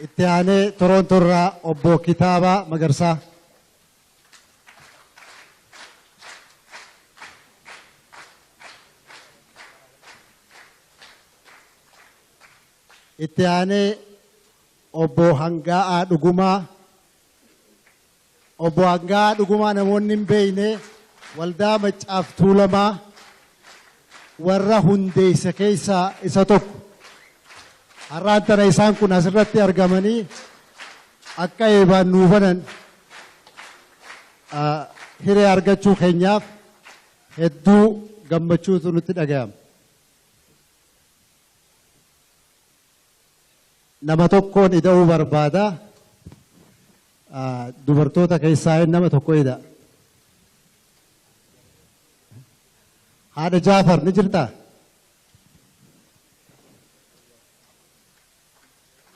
اتهاني تورونتو را أبو كتابة مقرسة اتهاني أبو هنغا دغوما أبو هنغا دغوما نمونين بينه والدا مچاف تولما ورا هندي سكيسا إساتوك har'aantana isaan kun asirratti argamanii akka eebaan nuufanan hiree argachuu keenyaaf hedduu gammachuutu nutti dhaga'ama. Nama tokkoon ida'uu barbaada. Dubartoota keessaa nama tokko ida. Haadha Jaafar ni jirtaa?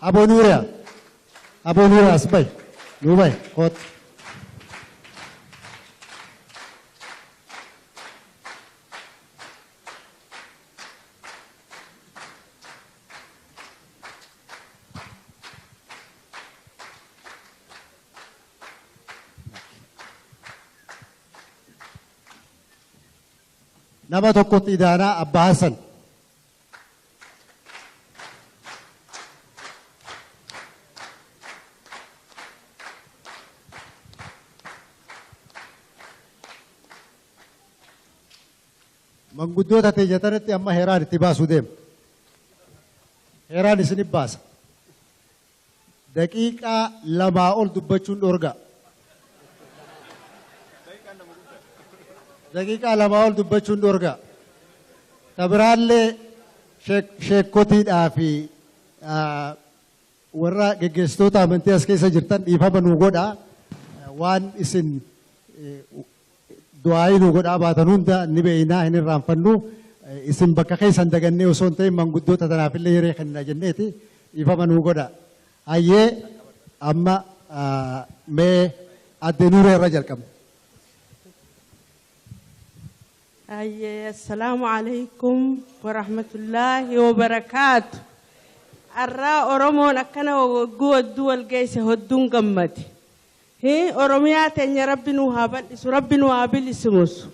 Abu Nuria asbay nubay kot nama tokkotti idaana Abba Hassan manguddoota teeyyatanatti amma heeraan itti baasuu deema. Heeraan isin baasa. Daqiiqaa lamaa ol dubbachuun dhorga. Daqiiqaa lamaa ol dubbachuun dhorga. Tabiraallee sheekkotiidhaa fi warra geggeessitoota amantii as keessa jirtan dhiifama nuu godha. Waan isin du'aayi nu godhaa baatan hunda ni beeynaa hin irraanfannu isin bakka keessan dagannee osoo hin ta'in manguddoota tanaafillee hiree kennina jenneeti dhiifama nuu godha. Hayyee amma mee adde Nuuree irra jalqabna. Hayyee assalaamu alaykum wa rahmatullaahi wa barakaatu. Arraa Oromoon akkana wagguu wal geesse hodduun gammade. Oromiyaa teenya Rabbi nu haa bal'isu, Rabbi nu haa bilisumus.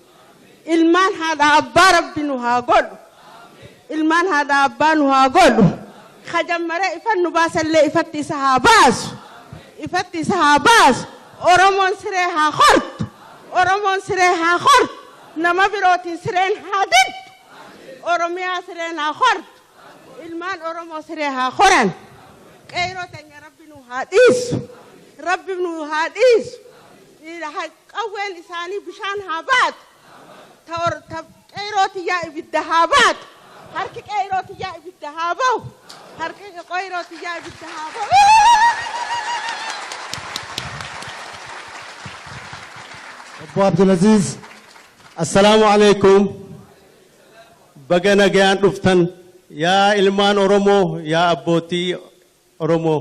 Ilmaan haadha abbaa Rabbi nu haa godhu. Ilmaan haadha abbaa nu haa godhu. Kajammaree ifan nu baasallee ifatti isa haa baasu. Ifatti isa haa baasu. Oromoon siree haa hortu. Oromoon siree haa hortu. Nama birootiin sireen haa diddu. Oromiyaa sireen haa hortu. Ilmaan Oromoo siree haa horan. Qeyroo teenya Rabbi nu haa dhiisu. Rabbi nu haa dhiisu. Qawween isaanii bishaan haa baatu. Qeyroo tiyyaa ibidda haa baatu. Harki qeyroo tiyyaa ibidda haa bahu. Harki qeyroo tiyyaa ibidda haa bahu. Obbo Abdulaziz. Assalaamu alaykum. Baga nagayaan dhuftan yaa ilmaan Oromoo, yaa abbootii Oromoo.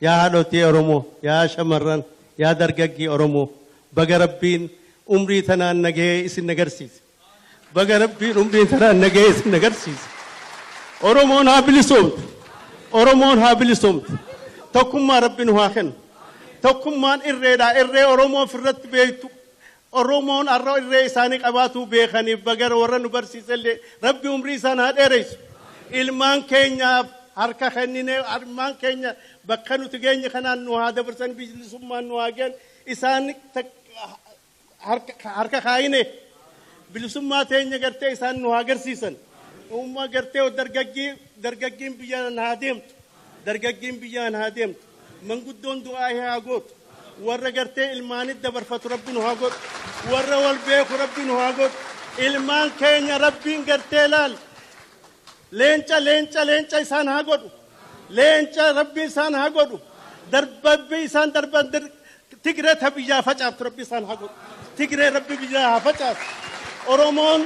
يا هادوتي أرومو يا شمران يا درجي أرومو بقى ربين عمري ثنا نجيه إسن نجرسيس بقى ربين عمري ثنا نجيه إسن نجرسيس أرومون هابلسوم أرومون هابلسوم تكم ما ربين هاخن تكم ما إرّي أرومون فرت بيتو أرومون أرّو إرّي سانك أباتو بيخاني بقى ورن برسيس اللي ربي عمري سان هاد إرّيس إلمان كينيا harka kennine armaan keenya bakka nuti geenye kanaan nu haa dabarsan bilisummaan nu haa geen isaan harka kaayine bilisummaa teenya gartee isaan nu haa agarsiisan umma gartee dargaggiin biyyaan haa deemtu dargaggiin biyyaan haa deemtu manguddoon du'aa haa gootu warra gartee ilmaanit dabarfatu rabbi nu haa godhu warra wal beeku rabbi nu haa godhu ilmaan keenya rabbiin gartee laal leenca isaan haa godhu leenca rabbi isaan haa godhu darbabbi isaan darban Tigree tabiyyaa facaaftu rabbi isaan haa godhu Tigree rabbi biyyaa haa facaafu Oromoon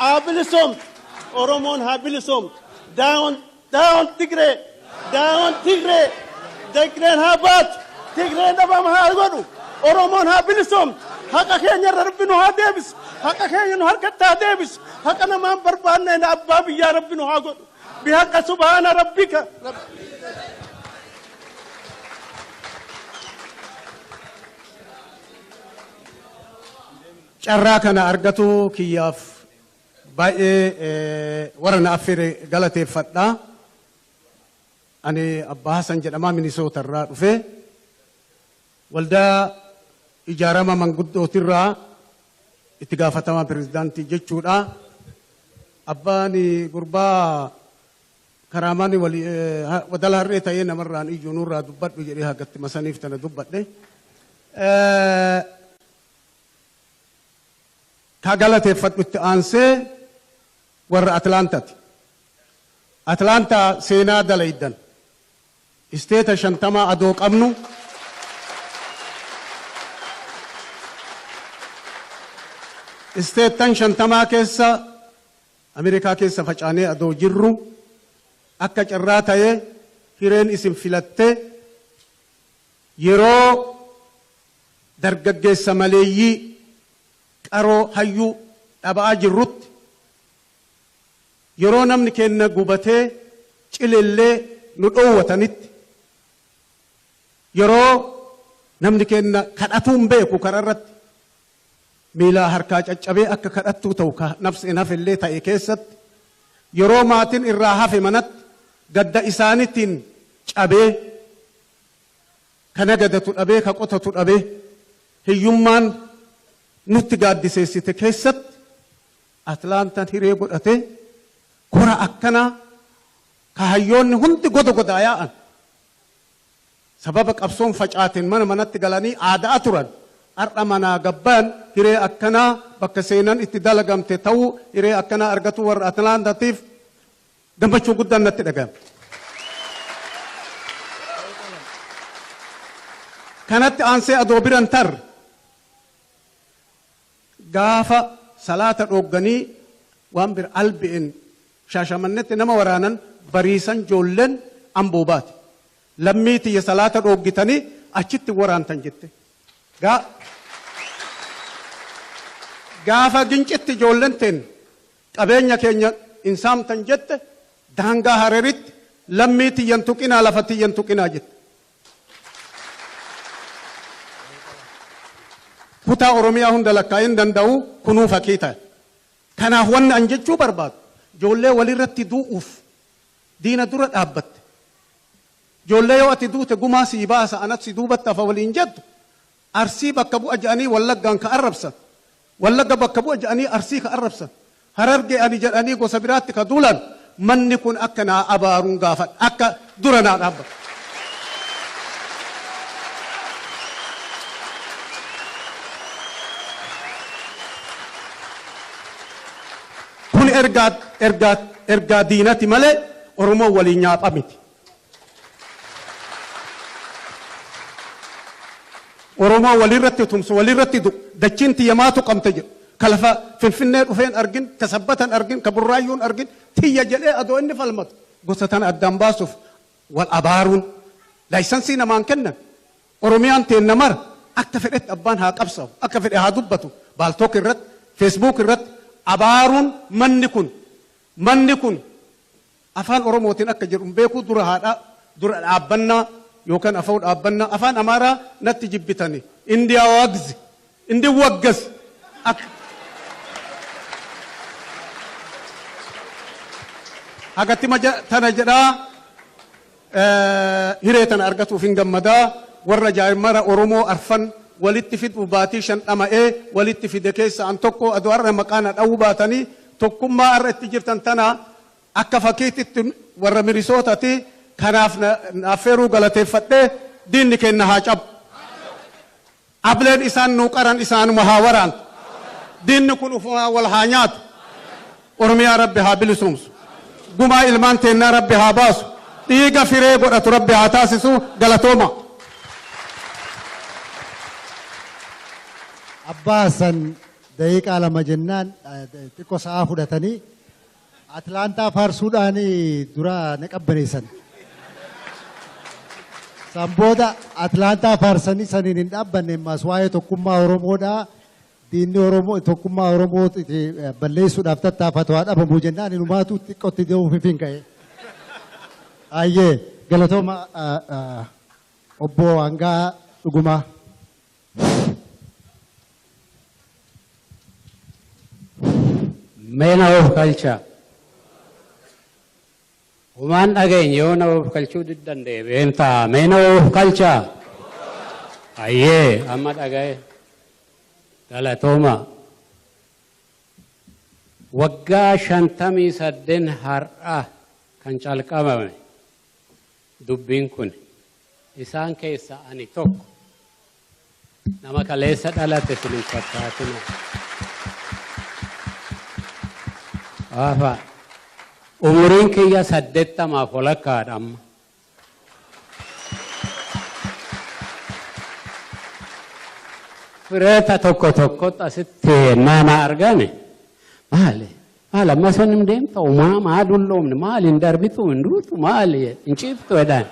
haa bilisoomtu Oromoon haa bilisoomtu daawon Tigree Tigreen haa baatu Tigreen dhabama haa godhu Oromoon haa bilisoomtu haqa keenya rabbi nu haa deebisu haqa keenya nu harkatti haa deebisu haqa namaan barbaanne na abbaa biyyaa rabbi nu haa godhu bihaqa subhaana rabbika carraa kana argatu kiyyaaf baay'ee warra na affeere galateeffadha. Ani Abbaa Hasan jedhamaa Minisoota irraa dhufe waldaa ijaarama manguddootirraa itti gaafatamaa pirezidaantii jechuudha. Abbaan gurbaa karaamaan wadala harree ta'ee namarraan iyyuu nurraa dubbadhu jedhee hagatti masaniif tana dubbadhe. Ka galateeffadhu itti aansee warra Atlaantaati. Atlaantaa seenaa dalaydan. Isteeta 50 adoo qabnu. Isteetan 50 keessa Ameerikaa keessa facaanee adoo jirru akka carraa ta'ee hireen isin filatte yeroo dargaggeessa maleeyyii qaroo hayyuu dhaba'aa jirrutti yeroo namni kenna gubatee cilillee nu dhoowwatanitti yeroo namni kenna kadhatuun beeku kararratti miilaa harkaa caccabee akka kadhattuu ta'u nafseen hafillee ta'e keessatti yeroo maatiin irraa hafe manatti gadda isaaniitiin cabee kana gadatu dhabee ka qotatu dhabee hiyyummaan nutti gaaddiseessite keessatti Atlaantaan hiree godhatee kora akkanaa ka hayyoonni hundi goda yaa'an sababa qabsoon facaateen manatti galanii aadaa turan. Har'a manaa gabbaan hiree akkanaa bakka seenan itti dalagamte ta'uu hiree akkanaa argatu warra Atlaantaatiif gammachuu guddaan natti dhaga'ame. Kanatti aansee adoo biran tar gaafa salaata dhoogganii waan bir albi'in Shaashamannetti nama waraanan bariisan joolleen Amboo baate. Lammii tiyya salaata dhooggitanii achitti waraantan jette. Gaafa gincitti ijoolleen teen qabeenya keenya insaamtan jette daangaa Hararitti lammii tiyyan tuqinaa lafa tiyyan tuqinaa jette. Kutaa Oromiyaa hunda lakkaa'in danda'u kunuu fakkii ta'e. Kanaaf wanni an jechuu barbaadu ijoollee walirratti du'uuf diina dura dhaabbatte. Ijoollee yoo ati duute gumaa sii baasa anatti si duubatti hafa waliin jettu Arsii bakka bu'a jedhanii Wallaggaan ka arrabsan. Wallagga bakka bu'a jedhanii Arsii ka arrabsan. Harargee ani jedhanii gosa biraatti ka duulan manni kun akka naa abaaruun gaafadha akka dura naa dhaabbatu. Kun ergaa diinati malee Oromoo waliin nyaapha miti. Oromoo walirratti tumsu walirratti dachiin tiyyamaatu qabte jedhu kalafa Finfinnee dhufeen argin ka sabbatan argin ka burraayyuun argin tiyya jedhee adoo inni falmatu gosa tana addaan baasuuf wal abaaruun laayisansii namaan kennan Oromiyaan teenna mara akka fedhetti abbaan haa qabsaa'u akka fedhe haa dubbatu baaltook irratti feesbuuk irratti abaaruun manni kun afaan Oromootiin akka jedhu beekuu dura dhaabbannaa yookaan afaan dhaabbannaa afaan Amaaraa natti jibbitanii indiyaa wagzi indi waggas hagatti tana jedhaa hiree tana argatuuf hin gammadaa warra jaa'imara Oromoo arfan walitti fidu baatii 5 dhama'ee walitti fide keessa an tokko adoo har'a maqaan dha'uu baatanii tokkummaa har'a itti jirtan tana akka fakkiitti warra Minisootaati. Kanaaf affeeruu galateeffadhee diinni kenna haa cabu. Ableen isaan nuu qaran isaanuma haa waraantu. Diinni kun ufumaa wal haa nyaatu. Oromiyaa Rabbi haa bilisumsu. Gumaa ilmaan teennaa Rabbi haa baasu. Dhiiga firee godhatu Rabbi haa taasisu galatooma. Abbaa Hasan daqiiqaa 2 jennaan xiqqoo sa'aa fudhatanii Atlaantaa faarsuudhaan dura na qabbaneessan. Sambooda Atlaantaa faarsanii saniin hin dhaabbanne ammas waa'ee tokkummaa Oromoodhaa diinni Oromoo tokkummaa Oromoo balleessuudhaaf tattaafatu haa dhabamuu jennaan inumaatu xiqqootti deemuuf hin ka'e. Ayyee galatooma obbo Hangaa Dhugumaa. Meena of kalcha. Umaan dhageenye yoo na of kalchuu diddan deebi'een ta'a. Meena of kalcha. Ayyee amma dhagaye. Galatooma. Waggaa 58 har'a kan calqabame dubbiin kun isaan keessa ani tokko nama kaleessa dhalate sin fakkaatina. Umuriin kiyya 80 walakkaadha amma. Fireeta tokko tokkotti asitti naana argane maali? Maal amma sanim deemta maa dulloomne maali hin darbitu hin duutu maali hin ciiftu jedhan.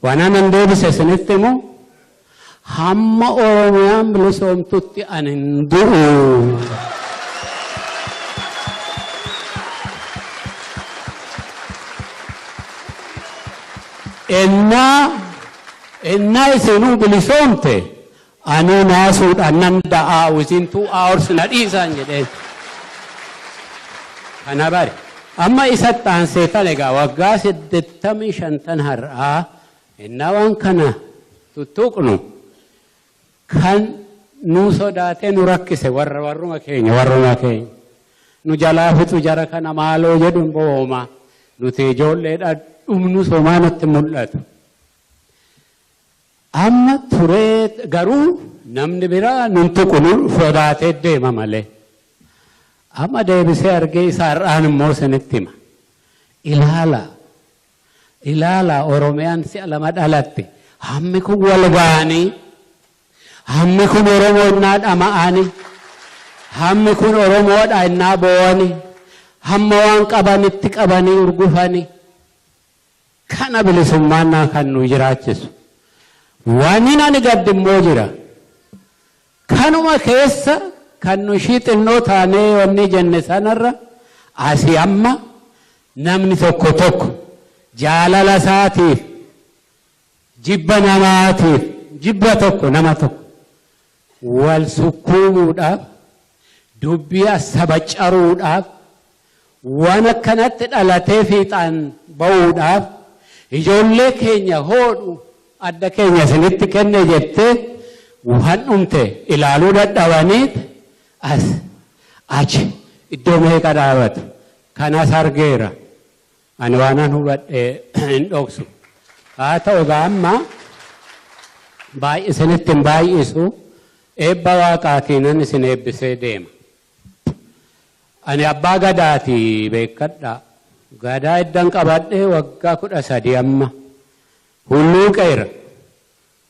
Wanaan hin deebise isinitti immoo hamma Oromiyaan bilisoomtutti ani hin du'u. Ennaa isinuu bilisoomte ani naasuudhaan nan da'aa isin 2 hours na dhiisan jedheen. Kana bari amma isatti aansee tan egaa waggaa 85 har'aa ennaa waan kana tuttuqnu kan nu sodaatee nu rakkise warruma keenya nu jalaa fixu jara kana maaloo jedhuun booma nuti ijoolleedha dhumnu somaanatti mul'atu. Amma turee garuu namni biraa nun tuqunu sodaatee deema malee. Amma deebisee argee isa har'aan immoo isinitti hima. Ilaala Oromiyaan si'a lama dhalatte. Hammi kun wal ga'anii, hammi kun Oromoo innaa dhama'anii, hammi kun Oromoodha innaa bo'anii, hamma waan qabanitti qabanii urgufanii. Kana bilisummaannaa kan nu jiraachisu. Waan ani gaddi immoo jira. Kanuma keessa kan nu xinnoo taanee wanni jenne sanarra asii amma namni tokko jaalala isaatiif jibba namaatiif jibba tokko nama tokko wal sukkuumuudhaaf dubbii asabaccaruudhaaf waan akkanatti dhalatee fiixaan ba'uudhaaf ijoollee keenya hoodhu adda keenya isinitti kenne jettee waan dhumte ilaaluu dadhabaniit as achi iddoo meeqa dhaabatu kanas argeera ani waanan hubadhee hin dhoksu haa ta'u amma isinitti hin baay'isu eebba waaqaatiin isin eebbisee deema. Ani abbaa gadaati beekadha. Gadaa iddan qabadhee waggaa 13 amma. Hulluu qeera.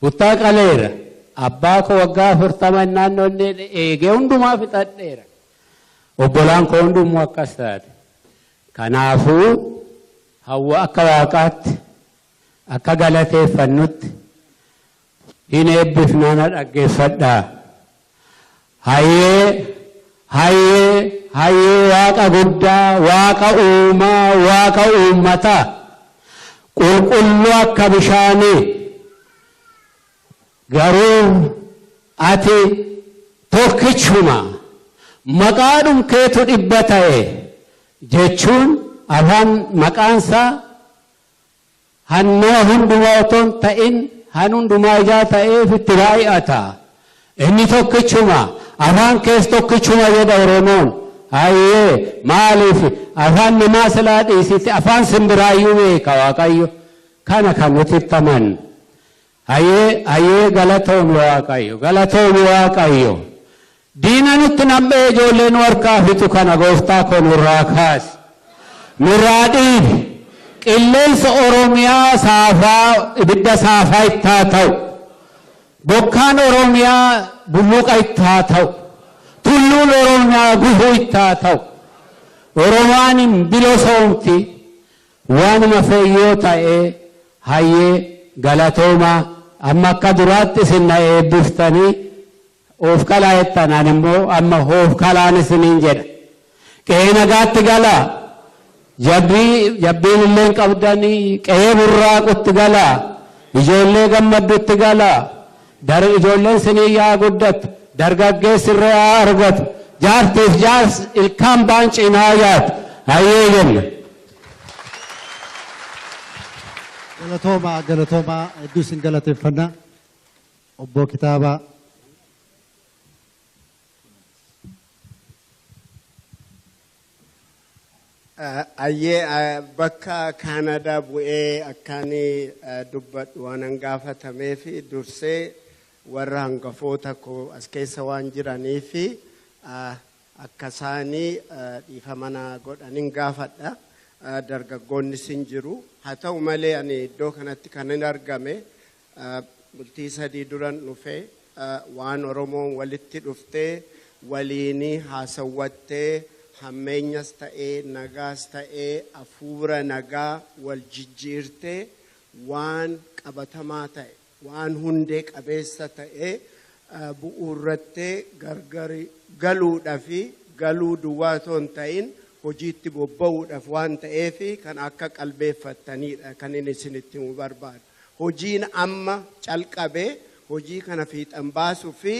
Buttaa qaleera. Abbaa koo waggaa 40 naannoo eegee hundumaa fixadheera. Obbolaan koo hundumuu akkas taate. Kanaafuu hawwa akka waaqaatti akka galateeffannutti hin eebbifnana dhaggeeffadhaa. Hayyee waaqa guddaa, waaqa uumaa, waaqa uummataa, qulqulluu akka bishaanii. Garuu ati tokkichuma maqaadhum keetu dhibba ta'e jechuun afaan maqaansaa hannama hundumaa otoon ta'in han hundumaa ijaa ta'eef itti baay'ata. Inni tokkichuma afaan kees tokkichuma jedha Oromoon. Hayyee maaliif afaan namaa silaa dhiisiti afaan simbiraayyuu beeka Waaqayyo kana kan nuti ittaman. Hayyee galatoomi Waaqayyo. Diina nutti nam'ee ijoollee nu harkaa fixu kana gooftaa koo nurraa kaasi. Nurraa dhiibi. Qilleensa Oromiyaa saafaa ibidda saafaa itti haa ta'u. Bokkaan Oromiyaa bulluqa itti haa ta'u. Tulluun Oromiyaa gufuu itti haa ta'u. Oromaan hin bilisoomti waanuma feeyyoo ta'ee hayyee galatoomaa amma akka duraatti isin na eebbiftanii of kalaa jettanaan immoo amma of kalaan isiniin jedha. Qe'ee nagaatti galaa. Jabbiin illee qabdanii qe'ee burraaqutti galaa. Ijoollee gammaddutti galaa. Ijoolleen sinii yaa guddatu. Dargaggeessi irra yaa argatu. jaartiif jaars ilkaan baan cinaa yaatu hayyee jenna. Galatoomaa hedduu isin galateeffannaa. Obbo Kitaabaa. Ayyee bakka Kaanadaa bu'ee akkaanii dubbadhu waan gaafatamee fi dursee warra hangafoota koo as keessa waan jiranii fi akka isaanii dhiifama godhaniin gaafadha. Dargaggoonni sin jiru. Haa ta'u malee ani iddoo kanatti kan hin argame bultii 3 duran dhufee waan Oromoon walitti dhuftee waliinii haasawwattee hammeenyas ta'ee nagaas ta'ee afuura nagaa wal jijjiirtee waan qabatamaa ta'e waan hundee qabeessa ta'e bu'uurrattee gargari galuudhaaf galuu duwwaa otoo hin ta'in hojiitti bobba'uudhaaf waan ta'eef kan akka qalbeeffattanidha kan inni isinitti himuu barbaadu. Hojiin amma calqabee hojii kana fiixan baasuu fi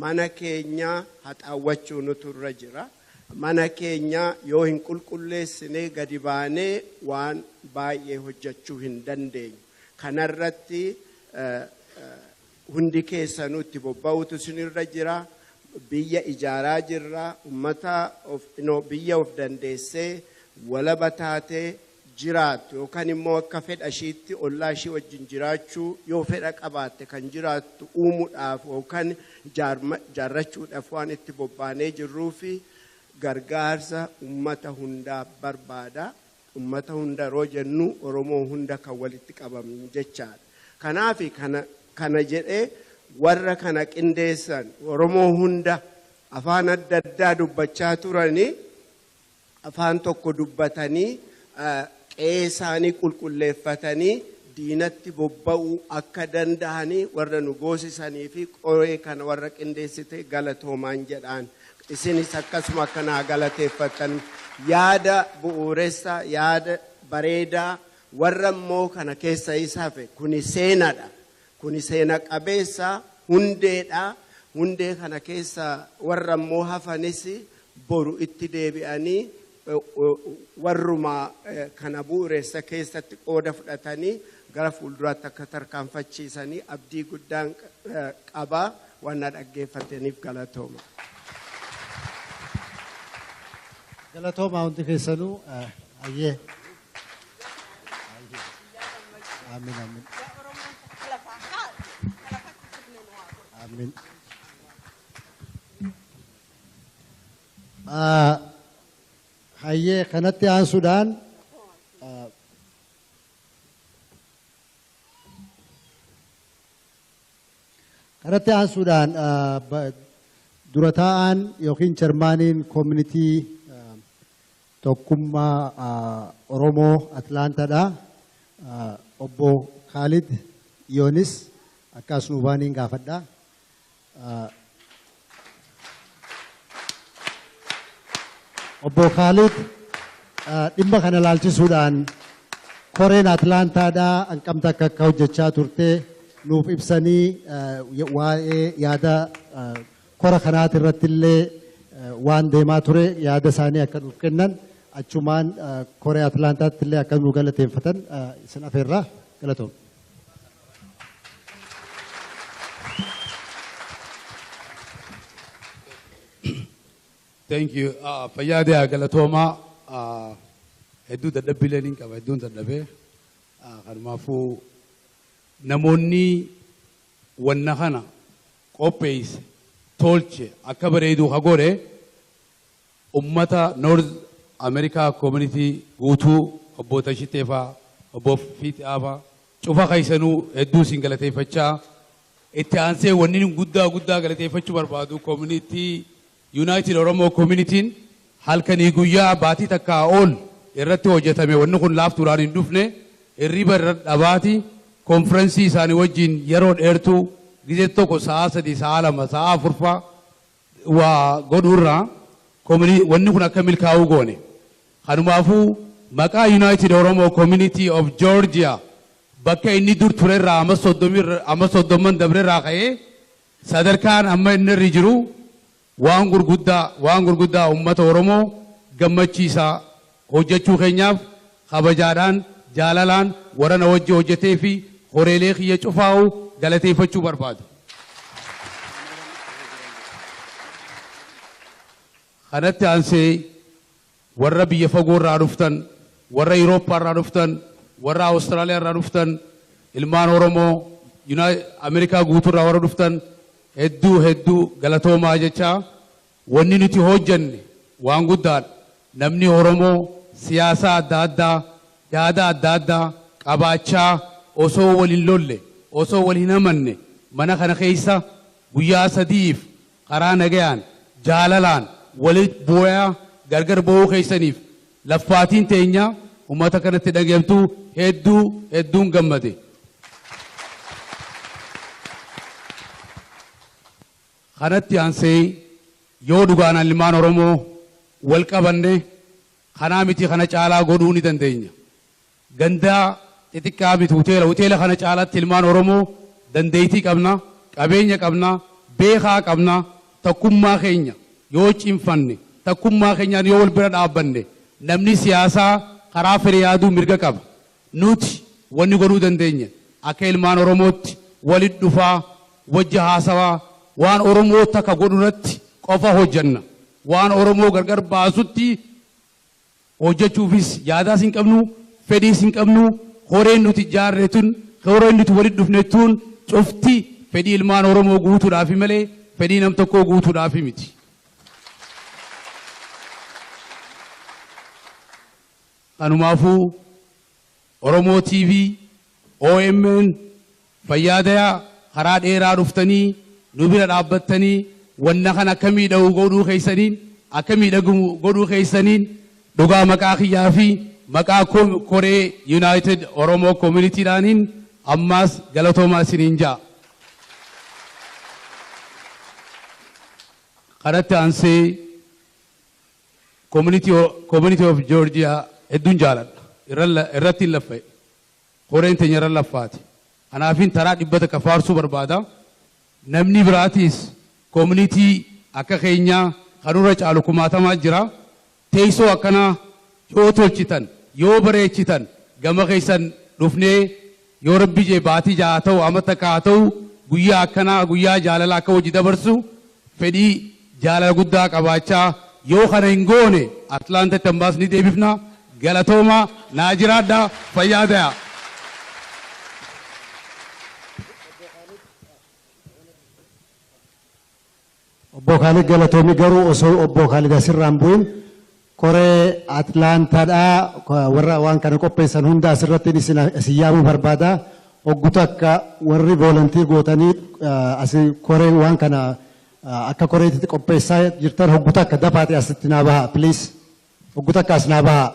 mana keenya haxaawwachuu nutu irra jira. Mana keenya yoo hin qulqulleessinee gadi baanee waan baay'ee hojjechuu hin dandeenyu. Kanarratti hundi keessanuu itti bobba'uutu isinirra jira. Biyya ijaaraa jirra. Ummata biyya of dandeessee walaba taatee jiraattu yookaan immoo akka fedha ishiitti ollaa ishii wajjin jiraachuu yoo fedha qabaatte kan jiraattu uumuudhaaf yookaan jaarrachuudhaaf waan itti bobbaanee jirruufi gargaarsa ummata hundaa barbaada. Ummata hunda yeroo jennu Oromoo hunda kan walitti qabamu jechaadha. Kanaaf kana jedhee warra kana qindeessan Oromoo hunda afaan adda addaa dubbachaa turanii afaan tokko dubbatanii qe'ee isaanii qulqulleeffatanii diinatti bobba'uu akka danda'anii warra nu goosisanii fi qoree kana warra qindeessite galatoomaan jedhaan. Isinis akkasuma akkanaa galateeffatan yaada bu'uuressa yaada bareedaa warra immoo kana keessa isaafe kuni seenadha. Kuni seena qabeessa hundeedha. Hundee kana keessa warra immoo hafanis boru itti deebi'anii warruma kana bu'uuressa keessatti qooda fudhatanii gara fuulduraatti akka tarkaanfachiisanii abdii guddaan qabaa waan dhaggeeffataniif galatooma. Galatooma hundi keessanuu ayyee. Amiin amiin. Amiin. Hayyee kanatti aansuudhaan dura taa'aan yookiin chairmaaniin koomunitii tokkummaa Oromoo Atlaantaadha. Obbo Khalid Yoonis akkas nu baaniin gaafadha. Obbo Khalid dhimma kana laalchisuudhaan koreen Atlaantaadhaa hanqamta akka hojjechaa turte nuuf ibsanii waa'ee yaada kora kanaati irratti illee waan deemaa ture yaada isaanii akka nuuf kennan achumaan koree Atlaantaatti illee akka nu galateeffatan isin afeerraa galatoom. Thank you. Fayyaadaa galatoomaa hedduu dadhabbiilee ni qaba hedduun dadhabee kanumaafuu namoonni wanna kana qopheesse tolche akka bareedu haa godhe ummata North America community guutuu obboota Shiteefaa obbo Fiixaafaa cufa kaisanuu hedduu isin galateeffachaa itti aansee wanni guddaa galateeffachuu barbaadu community United Oromo Community halkanii guyyaa baatii takkaa ol irratti hojjetame wanni kun laaftuudhaan hin dhufne hirriba irra dhabaati konferensii isaanii wajjin yeroo dheertuu gisee tokko sa'a 3 sa'a 2 sa'a 4 waa godhuurraa wanni kun akka milkaa'uu goone kanumaafuu maqaa United Oromo Community of Georgia bakka inni dur turerraa amma 30 dabreerraa ka'ee sadarkaan amma inni irra jiru waan gurguddaa uummata Oromoo gammachiisaa hojjechuu keenyaaf kabajaadhaan jaalalaan warra na wajji hojjetee fi horeelee kiyya cufaa'u galateeffachuu barbaadu. Kanatti aansee warra biyya fagoo irraa dhuftan, warra Yurooppaa irraa dhuftan, warra Awustiraaliyaa irraa dhuftan, ilmaan Oromoo Ameerikaa guutuu irraa warra dhuftan hedduu galatoomaa jechaa wanni nuti hojjenne waan guddaadha. Namni Oromoo siyaasa adda addaa, yaada adda addaa qabaachaa osoo wal hin lolle, osoo wal hin amanne mana kana keessa guyyaa sadiif karaa nagayaan jaalalaan walitti bu'aa gargar ba'uu keessaniif laffaatiin teenya uummata kanatti dhageemtuu hedduun gammade. Kanatti aansee yoo dhugaan ilmaan Oromoo wal qabanne kanaa miti kana caalaa godhuu ni dandeenya. Gandaa xixiqqaa miti hoteela kana caalaatti ilmaan Oromoo dandeettii qabna, qabeenya qabna, beekaa qabna, takkummaa keenya yoo cimfanne, takkummaa keenyaan yoo wal bira dhaabbanne namni siyaasaa karaa fedhe yaaduu mirga qaba. Nuti wanni godhuu dandeenya akka ilmaan Oromootti walitti dhufaa, wajja haasawaa, waan Oromoo takka godhu irratti qofa hojjanna. Waan Oromoo gargar baasutti hojjechuufis yaadaas hin qabnu, fedhiis hin qabnu. Horeen nuti ijaarre tun, horeen nuti walitti dhufne tun cufti fedhii ilmaan Oromoo guutuudhaaf malee fedhii nam tokkoo guutuudhaaf miti. Kanumaafuu Oromoo TV, OMN, Fayyaadayaa karaa dheeraa dhuftanii nu bira dhaabbattanii wanna kan akka miidhagu godhuu keessaniin, akka miidhagu godhuu keessaniin dhugaa maqaa kiyyaa fi maqaa koree United Oromoo Community'dhaaniin ammaas galatoomaa isiniin ja'a. Kanatti aansee Community of Georgia hedduun jaaladha. Irratti hin laffa'e. Koreen teenya irra laffaati. Kanaafin taraa dhibbata kafaarsuu barbaada. Namni biraatiis community akka keenyaa kanurra caalu kumaatamaa jira. Teessoo akkanaa yoo tolchitan, yoo bareechitan gama keessan dhufnee yoo rabbi jee baatii ja'a ta'u amata akka haa ta'u guyyaa akkanaa guyyaa jaalala akka hojii dabarsu fedhii jaalala guddaa qabaachaa yoo kana hin goone Atlaantatti ambaas ni deebifna. Galatooma naa jiraadhaa fayyaadhaa. Obbo Khaalid galatoomi garuu osoo obbo Khaalid asirraan bu'in koree Atlaantaadhaa warra waan kana qopheessan hunda asirratti isin yaamuu barbaada. Oggutu akka warri volontii gootanii asii koree waan kana akka koreetitti qopheessaa jirtan oggutu akka dafaate asitti naa baha please. Oggutu akka as naa baha.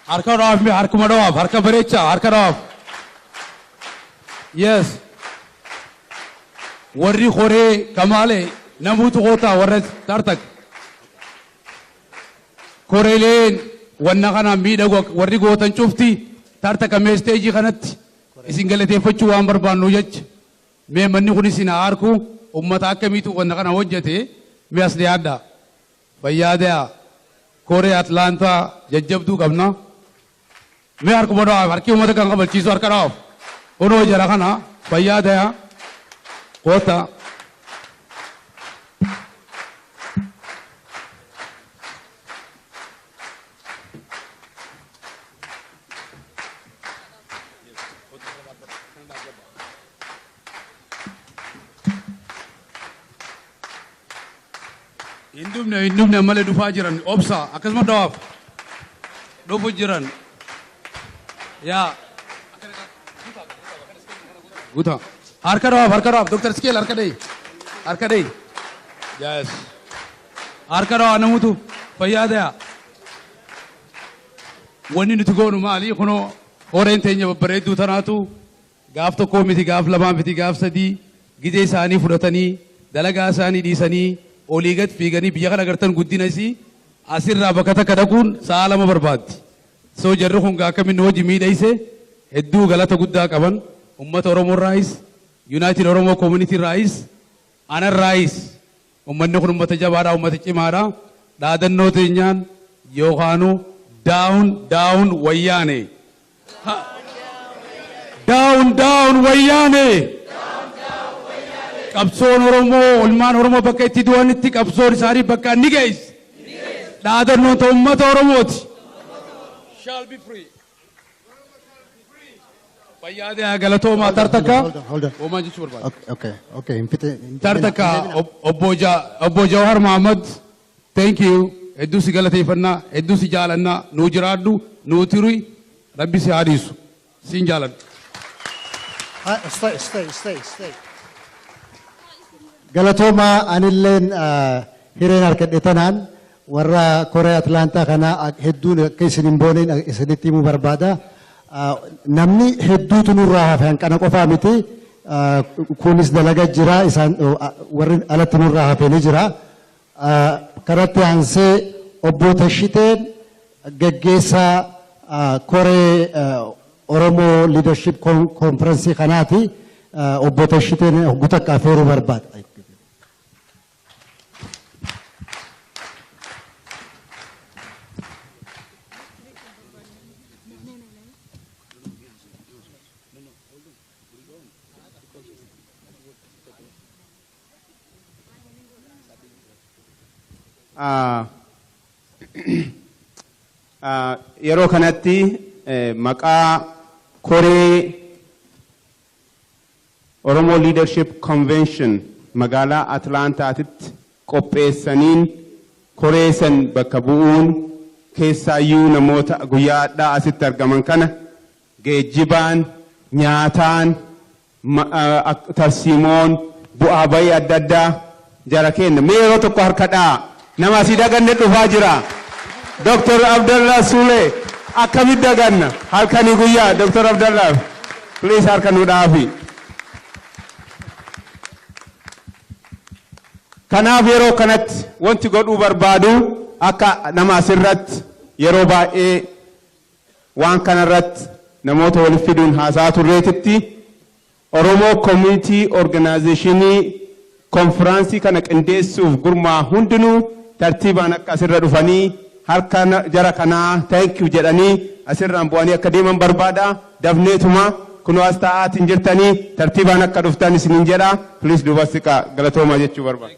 Harka dhawaaf harkuma dhawaaf harka bareecha harka dhawaaf. Yes. Warri koree Kamaale namuutu gootaa warra tartak. Koreeleen wanna kana miidhagu warri gootan cufti tartaka meesteejii kanatti isin galateeffachuu waan barbaannu jecha. Mee manni kun isin harku ummata akkamiitu wanna kana hojjete mee as dhiyaadhaa. Fayyaadaa koree Atlaantaa jajjabduu qabna. Mee harkuma dhawaaf harki ummata kan qabalchiisu harka dhawaaf. Onoo jara kana fayyaadaa. Kota Indumne malee dhufaa jiran obsa akkasuma dhawaaf dhufu jiran yaa guutaa. Harka dhawaaf Dr. Skill harka dai. Yes. Harka dhawaa namutu fayyaadaa. Wanni nuti goonu maali kunoo horeen teenya babbareedduu tanaatu gaaf tokkoo miti gaaf lamaa miti gaaf sadii gidee isaanii fudhatanii dalagaa isaanii dhiisanii olii gad fiiganii biyya kana agartan guddina isii asirraa bakka takka dhaquun sa'a lama barbaaddi. Soo jarri kun akkamiin hojii miidhayse hedduu galata guddaa qaban ummata Oromoo irraayis United Oromo Community Rais, Anar Rais, ummanni kun ummata jabaadha ummata cimaadha dhaadannoo teenyaan yookaanu daawun wayyaane daawun wayyaane qabsoon oromoo ilmaan oromoo bakka itti du'anitti qabsoon isaanii bakka ni geessi dhaadannoon ta'u ummata oromooti shall be free fayyaadee galatoomaa tartaka oomaa jechuu barbaada Okay. tartaka obbo Jawhar Muhammad thank you hedduu si galateeffannaa hedduu si jaalannaa nuu jiraadhu nuu turi rabbi si haadhiisu siin jaaladha. Stay. Galatoma anilleen hireen harkadhe tanaan warra Koree Atlaantaa kana hedduun akka isin hin booneen isinitti himuu barbaada. Namni hedduutu nurraa hafe hanqana qofaa miti. Kunis dalaga jira isaan warri alatti nurraa hafe ni jira. Kanatti aansee obbo Tashiteen gaggeessaa Koree Oromoo Leadership Conference kanaati. Obbo Tashiteen guutakka afeeruu barbaada. yeroo kanatti maqaa Koree Oromoo Leadership Convention magaalaa Atlaantaatitti qopheessaniin koree san bakka bu'uun keessaayyuu namoota guyyaa addaa asitti argaman kana geejjibaan nyaataan tarsiimoon bu'aa bayii adda addaa jara kenna mee yeroo tokko harkadhaa nama asii daganne dhufaa jira Dr. Abdallah Sule akkamit daganna halkanii guyyaa Dr. Abdallah please harka nu dhaafi kanaaf yeroo kanatti wanti godhuu barbaadu akka nama asirratti yeroo baay'ee waan kanarratti namoota walitti fiduun haasaa turreetitti Oromoo Community Organizationii konfiraansii kana qindeessuuf gurmaa hundinuu tartiibaan akka asirra dhufanii harka jara kanaa thank you jedhanii asirraan bu'anii akka deeman barbaada dafneetuma kunoo as taa'aatiin jirtanii tartiibaan akka dhuftan isiniin jedha please dubasiqa galatooma jechuu barbaada.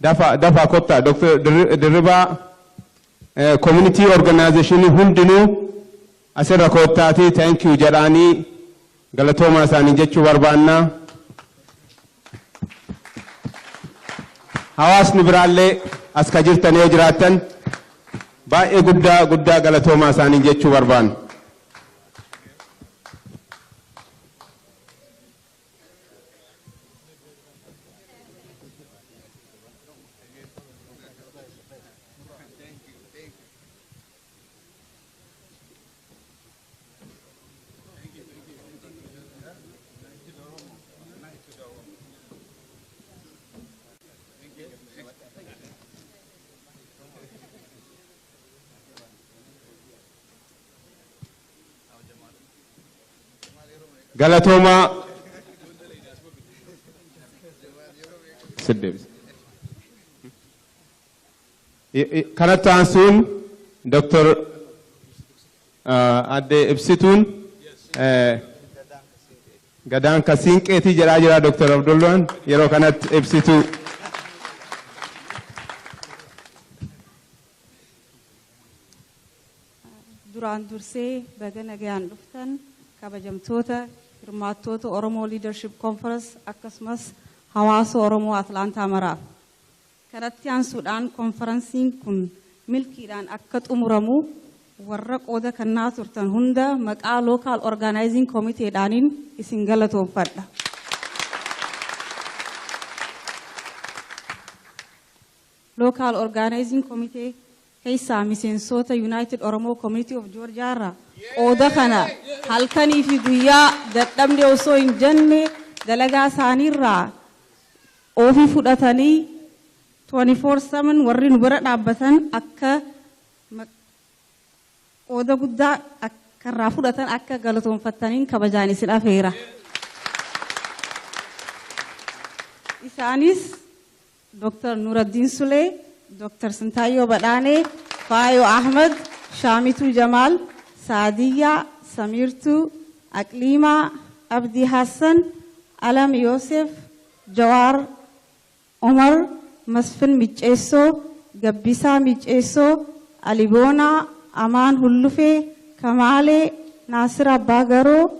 Dafa kotta Dr. Dirriba community organization hundinuu asirra kottaati thank you jedhanii galatooma isaanii jechuu barbaanna. Hawaasni biraallee as ka jirtan yoo jiraattan baay'ee guddaa galatooma isaanii jechuu barbaanna. Galatoma kanatti aansuun Dr. Adde Ibsituun gadaan kasiinqeetii jedhaa jira Dr. Abdullaan yeroo kanatti ibsituu. Duraan dursee baga nagaan dhuftan kabajamtoota hirmaattoota Oromoo Leadership Conference akkasumas hawaasa Oromoo Atlaantaa maraaf. Kanatti aansuudhaan konferansiin kun milkiidhaan akka xumuramu warra qooda kannaa turtan hunda maqaa Local Organizing Committeedhaaniin isin galatoomfadha. Local Organizing Committee keessaa miseensota United Oromo Community of Georgia irraa qooda kana halkanii fi guyyaa dadhabne osoo hin jenne dalagaa isaaniirraa ofii fudhatanii 24/7 warri nu bira dhaabbatan akka qooda guddaa akka irraa fudhatan akka galatoonfattaniin kabajaan isin afeera. Isaanis Dr. Nuruddin Sulee, Dr. Sintayo Badane, Fayo Ahmed, Shamitu Jamal, Saadiya, Samirtu, Aklima, Abdi Hassan, Alam Yosef, Jawar, Omar, Masfin Micheso, Gabbisa Micheso, Alibona, Aman Hullufe, Kamale, Nasir Abbagaro,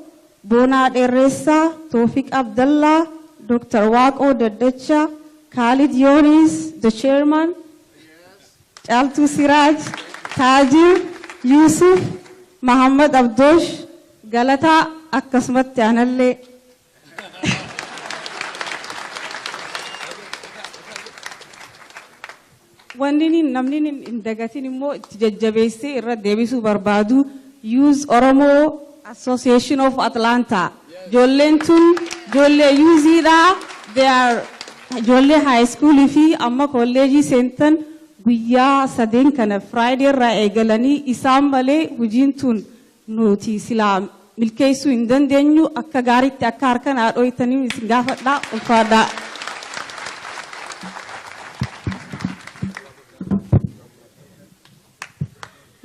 Bona Deresa, Tofik Abdullah, Dr. Wako Dadacha, Khalid Yonis, the chairman, Altu Siraj, Tajir, Yusuf, Muhammad Abdosh, Galata, Akkasmat Janalle. Wanni namni hin dagatin immoo itti jajjabeessee irra deebisuu barbaadu Youth Oromo Association of Atlanta. Ijoolleen tun ijoollee yuuziidha. They are ijoollee high school fi amma kolleejii seentan guyyaa sadeen kana Friday irraa eegalanii isaan malee hojiin tun nuti silaa milkeessuu hin dandeenyu akka gaariitti akka harkaan haadhoytanii isin gaafadhaa ulfaadhaa.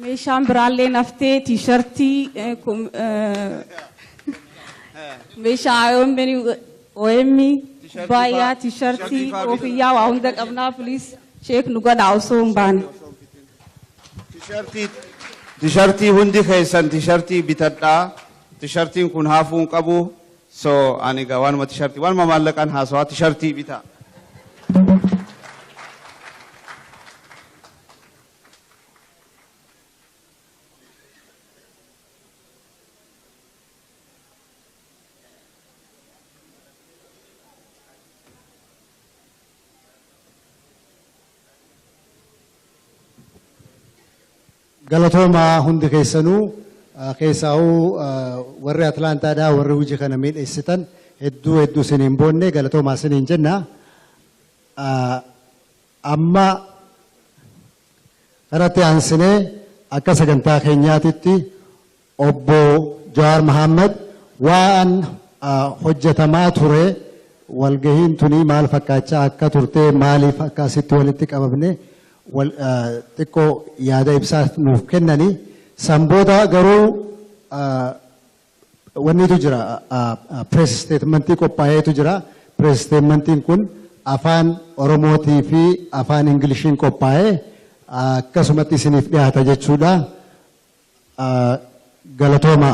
Meeshaan biraallee naftee tiishartii meeshaa OM baay'aa tiishartii koofiyyaa waa hunda qabnaa please sheek nu godhaa osoo hin baane. Tiishartii hundi keessan tiishartii bitadhaa. Tiishartiin kun haafuu hin qabu. So ani gaa waanuma tiishartii waanuma maallaqaan haasawaa tiishartii bitaa. Galatooma hundi keessanuu keessaa'uu warri Atlaantaadhaa warri hojii kana miidheessitan hedduu isiniin boonne galatoomaa isiniin jenna. Amma kanatti aansinee akka sagantaa keenyaatitti obbo Jawaar Mahammad waan hojjetamaa ture walgahiin tunii maal fakkaachaa akka turte maaliif akka asitti walitti qabamne xiqqoo yaada ibsaa nuuf kennanii sanbooda garuu wannitu jira press statementii qophaa'eetu jira. Press statementiin kun afaan Oromootii fi afaan Ingiliishiin qophaa'ee akkasumatti isiniif dhiyaata jechuudha. Galatooma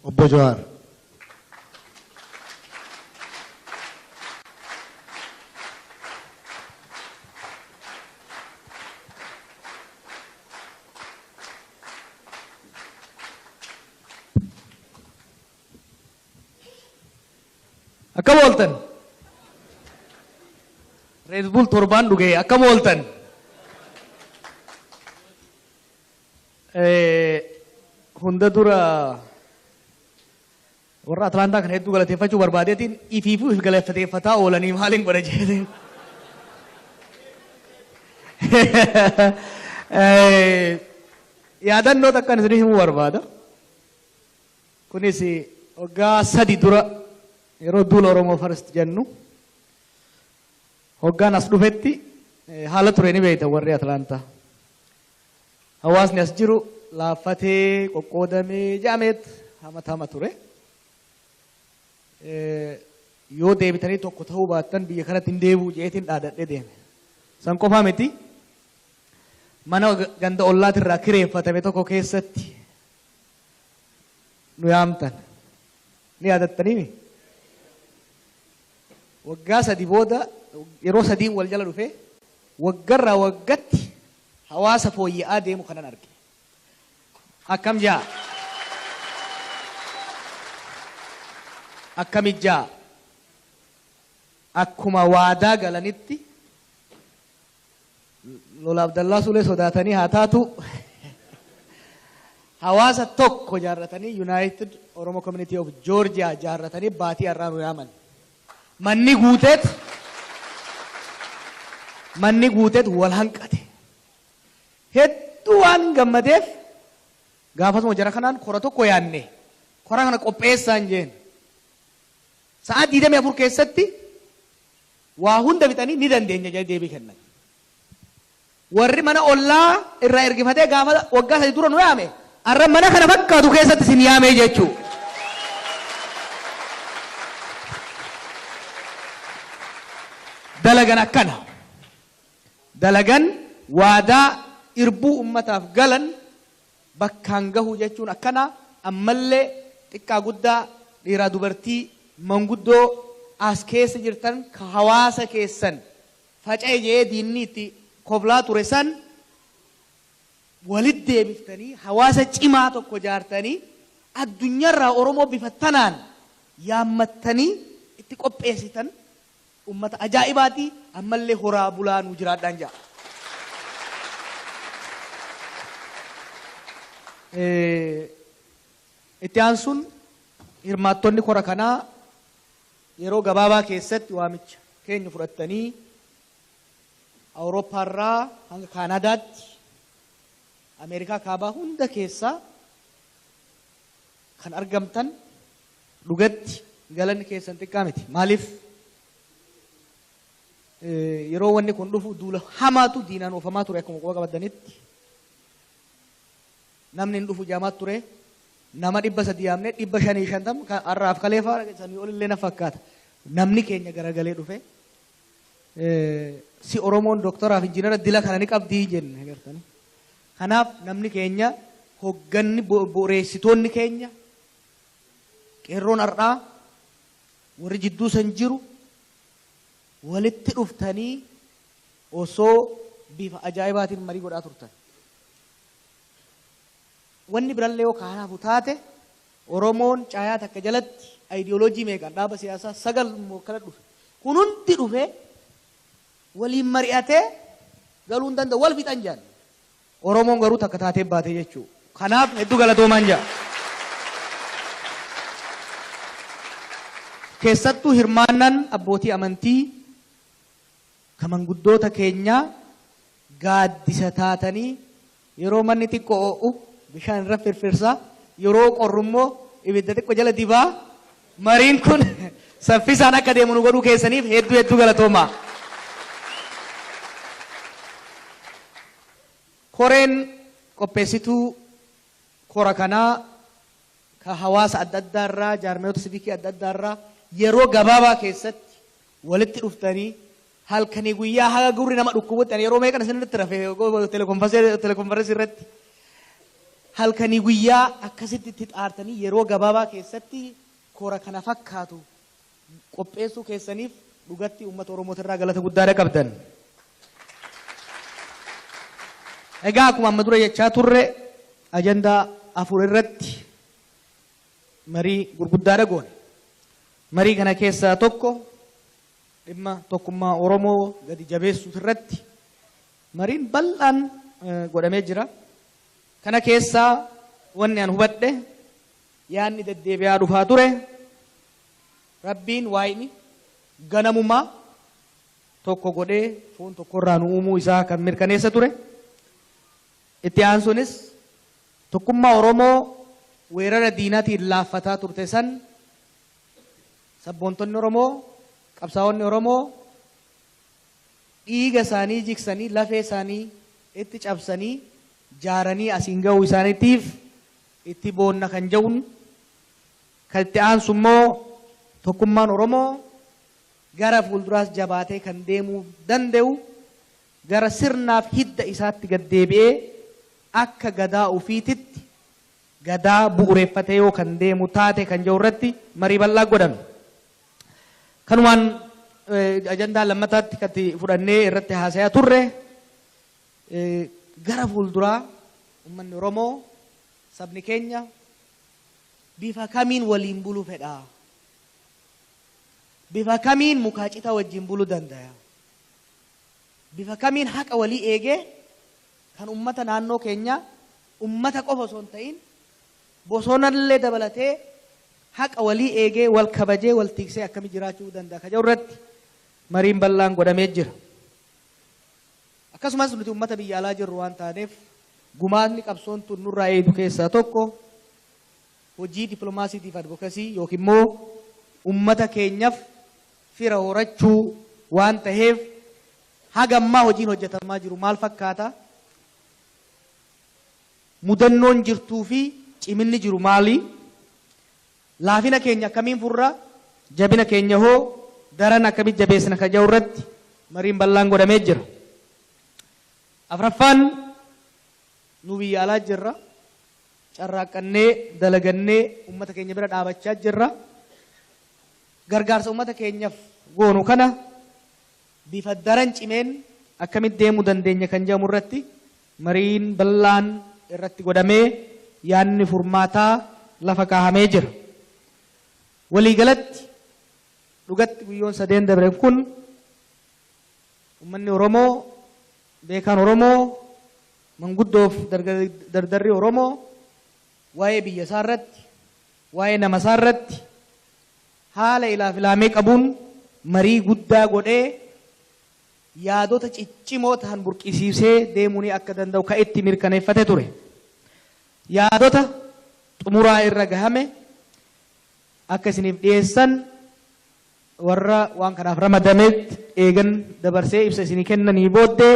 obbo Jawaar. Akkam ooltan? Red Bull torbaan dhugee akkam ooltan? Hunda dura warra Atlaantaa kan hedduu galateeffachuu barbaadeetiin ifiifuu if galateeffataa oolanii maaliin godha jeetiin. Yaadannoo takkaan isinii himuu barbaada. Kunis waggaa 3 dura yeroo duula Oromoo First jennu hoggaan as dhufetti haala ture ni beektan warri Atlaantaa. Hawaasni as jiru laaffatee qoqqoodamee jaameet hama ture. Yoo deebitanii tokko ta'uu baattan biyya kanatti hin deebi'u jeetiin dhaadadhee deeme. San qofaa miti mana ganda ollaatirraa kireeffatame tokko keessatti nu yaamtan. Ni yaadattanii? Waggaa 3 booda yeroo 3 wal jala dhufe waggarraa waggatti hawaasa fooyya'aa deemu kanan arge. Akkam jaa? Akkamijjaa? Akkuma waadaa galanitti Lola Abdallaa Sulee sodaatanii haa taatu hawaasa tokko jaarratanii United Oromo Community of Georgia jaarratanii baatii har'aa nu yaaman. Manni guuteet wal hanqate. Hedduu waan gammadeef gaafasuma jara kanaan kora tokko yaanne. Kora kana qopheessaan jeen. sa'aa 24 keessatti waa hunda bitanii ni dandeenya jedhee deebii kennan. Warri mana ollaa irraa ergifatee gaafa waggaa 3 dura nu yaame arra mana kana fakkaatu keessatti sin yaamee jechuu. Dalagan akkana. Dalagan waadaa irbuu ummataaf galan bakkaan gahu jechuun akkana ammallee xiqqaa guddaa dhiiraa dubartii manguddoo as keessa jirtan ka hawaasa keessan faca'e jee diinni itti koblaa ture san walit deebiftanii hawaasa cimaa tokko jaartanii addunyaarraa Oromoo bifa tanaan yaammattanii itti qopheessitan ummata ajaa'ibaati ammallee horaa bulaa nu jiraadhaan jaa. Itti aansuun hirmaattonni kora kanaa yeroo gabaabaa keessatti waamicha keenya fudhattanii Awurooppaarraa hanga Kaanaadaatti Ameerikaa kaabaa hunda keessaa kan argamtan dhugatti galanni keessan xiqqaa miti. Maaliif yeroo wanni kun dhufu duula hamaatu diinaan oofamaa ture akkuma quba qabaddanitti namni hin dhufu jaamaa ture nama 300 yaamne 550 kan arraaf kaleefaa sanii ol illee na fakkaata namni keenya garagalee dhufe si Oromoon doktaraaf injiinara dila kana ni qabdii jenne agartanii kanaaf namni keenya hogganni boreessitoonni keenya qeerroon har'aa warri jidduu san jiru walitti dhuftanii osoo bifa ajaa'ibaatiin marii godhaa turtan. Wanni birallee yoo kaanaafu taate Oromoon caayaa takka jalatti ayidiyooloojii meeqaan dhaaba siyaasaa 9 mokkala dhufe. Kun hundi dhufe waliin mari'atee galuu hin danda'u wal fixan jaan. Oromoon garuu takka taatee baatee jechuudha. Kanaaf hedduu galatoomaan jaa. Keessattuu hirmaannaan abbootii amantii kan manguddoota keenyaa gaaddisa taatanii yeroo manni xiqqoo oo'u bishaan irra firfirsaa yeroo qorrummoo ibidda xiqqoo jala dibaa mariin kun saffisaan akka deemu nu godhuu keessaniif hedduu galatoomaa. Koreen qopheessituu kora kanaa ka hawaasa adda addaarraa jaarmiyoota siviikii adda addaarraa yeroo gabaabaa keessatti walitti dhuftanii halkanii guyyaa haga gurri nama dhukkubutti yeroo meeqan isinirratti rafee telekonferensii irratti halkanii guyyaa akkasitti itti xaartanii yeroo gabaabaa keessatti kora kana fakkaatu qopheessuu keessaniif dhugatti uummata Oromootirraa galata guddaa qabdan. Egaa akkuma amma dura jechaa turre ajandaa 4 irratti marii gurguddaa goone. Marii kana keessaa tokko dhimma tokkummaa Oromoo gadi jabeessuu irratti mariin bal'aan godhamee jira. Kana keessaa wanni an hubadhe yaanni deddeebi'aa dhufaa ture Rabbiin waa'ini ganamumaa tokko godhee foon tokkorraa nu uumuu isaa kan mirkaneessa ture. Itti aansuunis tokkummaa Oromoo weerara diinaatiin laaffataa turte san sabboontonni Oromoo qabsaa'onni Oromoo dhiiga isaanii jiksanii lafee isaanii itti cabsanii jaaranii asiin ga'uu isaaniitiif itti boonna kan ja'uun kan itti aansu immoo tokkummaan Oromoo gara fuulduraas jabaatee kan deemuu danda'u gara sirnaaf hidda isaatti gaddeebi'ee akka gadaa ofiititti gadaa bu'uureeffatee yoo kan deemu taate kan jiru irratti marii bal'aa godhame. Kanumaan ajandaa lammataatti katti fudhannee irratti haasayaa turre gara fuulduraa uummanni Oromoo sabni keenya bifa kamiin waliin buluu fedha? Bifa kamiin mukaa citaa wajjin buluu danda'a? Bifa kamiin haqa walii eegee kan ummata naannoo keenya ummata qofa osoo hin ta'in bosonallee dabalatee haqa walii eegee wal kabajee wal tiksee akkami jiraachuu danda'a ka jiru irratti mariin bal'aan godhamee jira. Akkasumas nuti ummata biyya alaa jirru waan taaneef gumaanni qabsoon tun nurraa eedu keessaa tokko hojii dippiloomaasiitiif advokasii yookiin immoo ummata keenyaaf fira horachuu waan taheef hagammaa hojiin hojjetamaa jiru maal fakkaata? Mudannoon jirtuu fi ciminni jiru maali? Laafina keenya akkamiin furra? Jabina keenya hoo daran akkamitti jabeessina ka jedhu irratti mariin bal'aan godhamee jira. Afraffaan nu biyya alaa jirra. Carraaqqannee dalagannee ummata keenya bira dhaabachaa jirra. Gargaarsa ummata keenyaaf goonu kana bifa daran cimeen akkamitti deemuu dandeenya kan jedhamu irratti mariin bal'aan irratti godhamee yaadni furmaataa lafa kaahamee jira. Waliigalatti dhugatti guyyoon sadeen dabre kun ummanni Oromoo, beekaan Oromoo, manguddoof dardarri Oromoo waa'ee biyya isaa irratti, waa'ee nama isaa irratti haala ilaafilaamee qabuun marii guddaa godhee yaadota ciccimoo ta'an burqisiisee deemuun akka danda'u ka itti mirkaneeffate ture. Yaadota xumuraa irra gahame akka isiniif dhiyeessan warra waan kanaaf ramadametti eegan dabarsee ibsa isinii kennanii booddee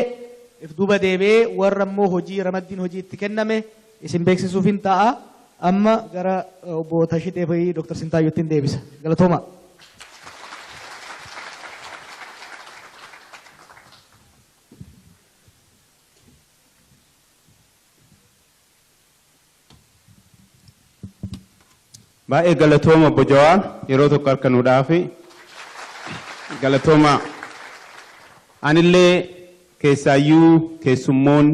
if duuba deebi'ee warra immoo hojii ramaddiin hojii itti kenname isin beeksisuuf hin ta'a. Amma gara obbo Tashitee fi Dr. Sintaayyootti deebisa. Galatooma. Baay'ee galatooma obbo Jawaar yeroo tokko harka nuudhaaf galatooma. Anillee keessaayyuu keessummoon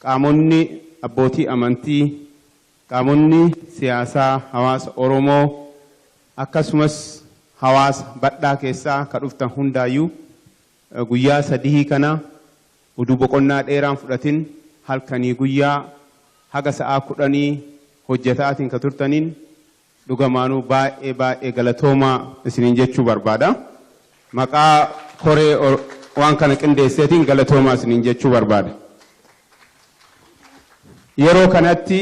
qaamonni abbootii amantii qaamonni siyaasaa hawaasa Oromoo akkasumas hawaasa badhaa keessaa ka dhuftan hundaayyuu guyyaa sadii kana uduu boqonnaa dheeraan fudhatin halkanii guyyaa haga sa'aa 10 hojjetaatiin ka turtaniin dhugamaanuu baay'ee galatoomaa isiniin jechuu barbaada. Maqaa koree waan kana qindeesseetiin galatoomaa isiniin jechuu barbaada. Yeroo kanatti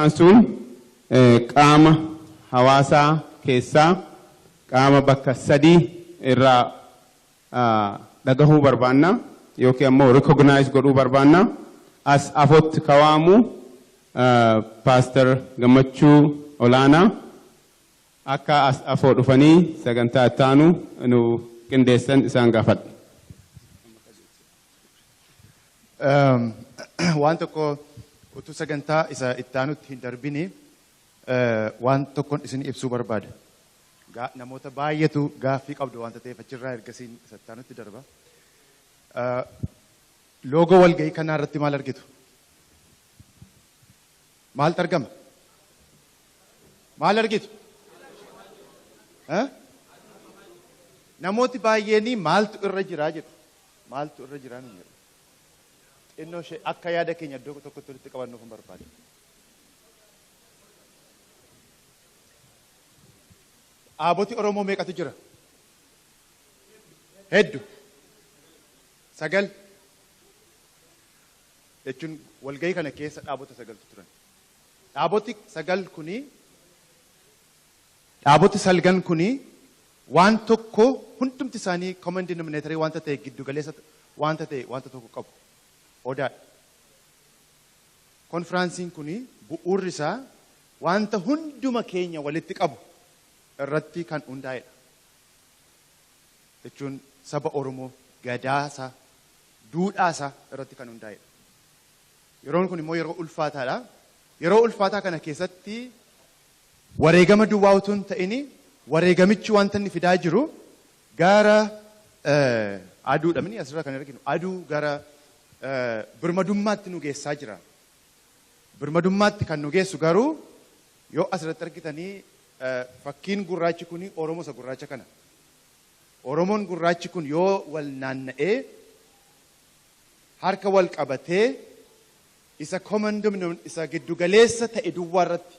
aansuun qaama hawaasaa keessaa qaama bakka 3 irraa dhagahuu barbaanna yookiin ammoo recognize godhuu barbaanna. As afotti kawaamu Pastor Gammachuu Olaanaa akka as afoo dhufanii sagantaa ittaanu nu qindeessan isaan gaafadha. Waan tokko utuu sagantaa isa ittaanutti hin darbini waan tokkoon isin ibsuu barbaada. Namoota baay'eetu gaaffii qabdu waan ta'eef achirraa ergasiin isa ittaanutti darba. Loogoo walgahii kanaa irratti maal argitu? Maaltu argama? Maal argitu? Namooti baay'een maaltu irra jiraa jedhu. Maaltu irra jiraa nu jedhu. Innoo ishee akka yaada keenya iddoo tokkotti walitti qabannuuf hin barbaade. Dhaaboti Oromoo meeqatu jira? Hedduu. 9. Jechuun walgahii kana keessa dhaabota 9tu turan. Dhaaboti 9 kuni dhaaboti 9 kuni waan tokko hundumti isaanii common denominator wanta ta'e giddu galeessa wanta ta'e wanta tokko qabu. Odaa. Konfiraansiin kuni bu'uurri isaa wanta hunduma keenya walitti qabu irratti kan hundaa'edha. Jechuun saba Oromoo gadaasa duudhaasa irratti kan hundaa'edha. Yeroon kun immoo yeroo ulfaataadha. Yeroo ulfaataa kana keessatti wareegama duwwaa utuu hin ta'in wareegamichi wanta inni fidaa jiru gara aduudha. Mini asirraa kan arginu aduu gara birmadummaatti nu geessaa jira. Birmadummaatti kan nu geessu garuu yoo asirratti argitanii fakkiin gurraachi kun Oromoo isa gurraacha kana. Oromoon gurraachi kun yoo wal naanna'ee harka wal qabatee isa common denominator isa giddu galeessa ta'e duwwaa irratti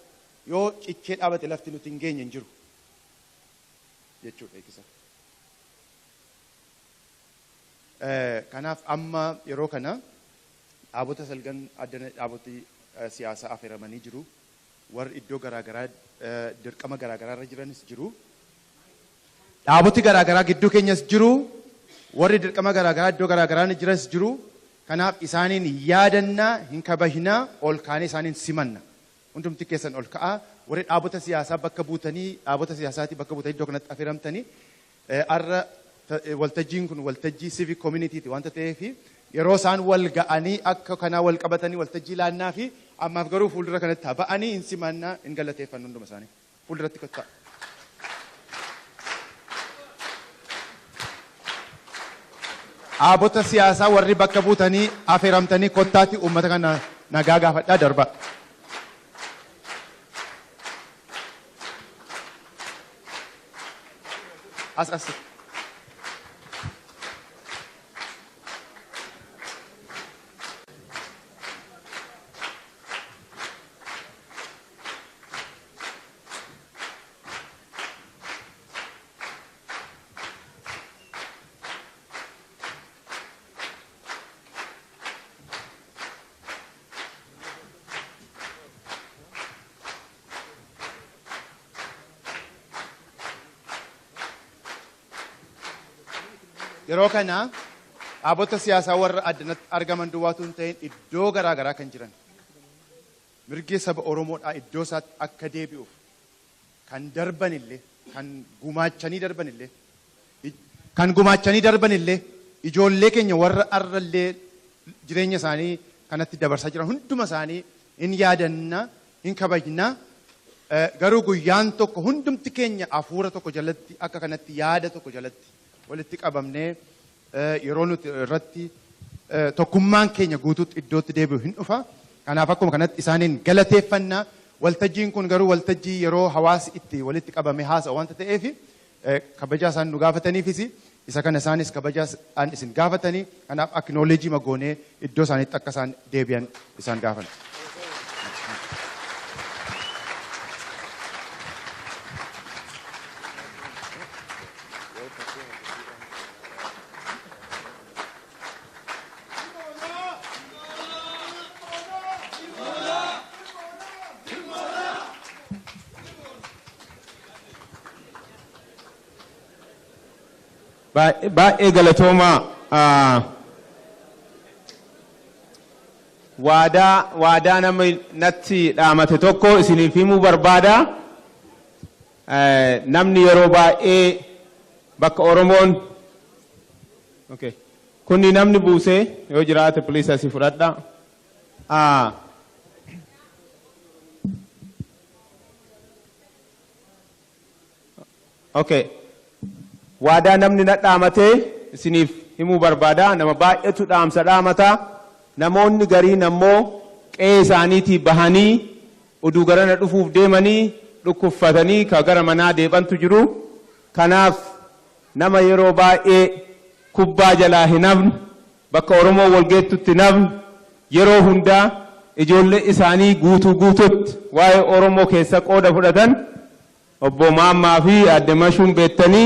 yoo cichee dhaabate lafti nuti hin geenye hin jiru jechuudha eegisa. Kanaaf amma yeroo kana dhaabota 9 addana dhaaboti siyaasaa affeeramanii jiru. warri iddoo garaagaraa dirqama garaagaraa irra jiranis jiru. Dhaaboti garaagaraa gidduu keenyas jiru. Warri dirqama garaagaraa iddoo garaagaraa jiras jiru. Kanaaf isaaniin yaadannaa hin kabajnaa ol kaanee isaaniin simanna. Hundumti keessan ol ka'a. Warri dhaabota siyaasaa bakka buutanii dhaabota siyaasaatii bakka buutanii iddoo kanatti affeeramtanii har'a waltajjiin kun waltajjii civic community'ti wanta ta'eef yeroo isaan wal ga'anii akka kanaa wal qabatanii waltajjii laannaa fi ammaaf garuu fuuldura kanatti ba'anii hin simannaa hin galateeffannu hunduma isaanii fuulduratti kottaa. Dhaabota siyaasaa warri bakka buutanii affeeramtanii kottaatti uummata kana nagaa gaafadhaa darba. As. Yeroo kana dhaabota siyaasaa warra addanatti argaman duwwaatu hin ta'in iddoo garaagaraa kan jiran mirgi saba Oromoodhaa iddoo isaatti akka deebi'uuf kan darbanillee kan gumaachanii darbanillee ijoollee keenya warra arrallee jireenya isaanii kanatti dabarsaa jiran hunduma isaanii hin yaadanna hin kabajna. Garuu guyyaan tokko hundumti keenya hafuura tokko jalatti akka kanatti yaada tokko jalatti walitti qabamnee yeroo nuti irratti tokkummaan keenya guutuutti iddootti deebi'u hin dhufa. Kanaaf akkuma kanatti isaaniin galateeffannaa. Waltajjiin kun garuu waltajjii yeroo hawaasi itti walitti qabame haasa'u wanta ta'eef kabajaa isaan nu gaafataniifis isa kana isaanis kabajaa isaan isin gaafatanii kanaaf aknooleejii magoonee iddoo isaaniitti akka isaan deebi'an isaan gaafatan. Baay'ee galatoomaa waadaa nama natti dhaamate tokko isiniif himuu barbaada. Namni yeroo baay'ee bakka Oromoon kunni namni buusee yoo jiraate piliis asii fudhadha. Waadaa namni na dhaamatee isiniif himuu barbaada. Nama baay'eetu dhaamsa dhaamata. Namoonni gariin ammoo qe'ee isaaniitii bahanii oduu garana dhufuuf deemanii dhukkuffatanii ka gara manaa deebantu jiru. Kanaaf nama yeroo baay'ee kubbaa jalaa hin hafne bakka Oromoo walgeettutti hin hafne yeroo hundaa ijoollee isaanii guutuutti waa'ee Oromoo keessa qooda fudhatan obbo Maammaa fi Aadde Mashuun beektanii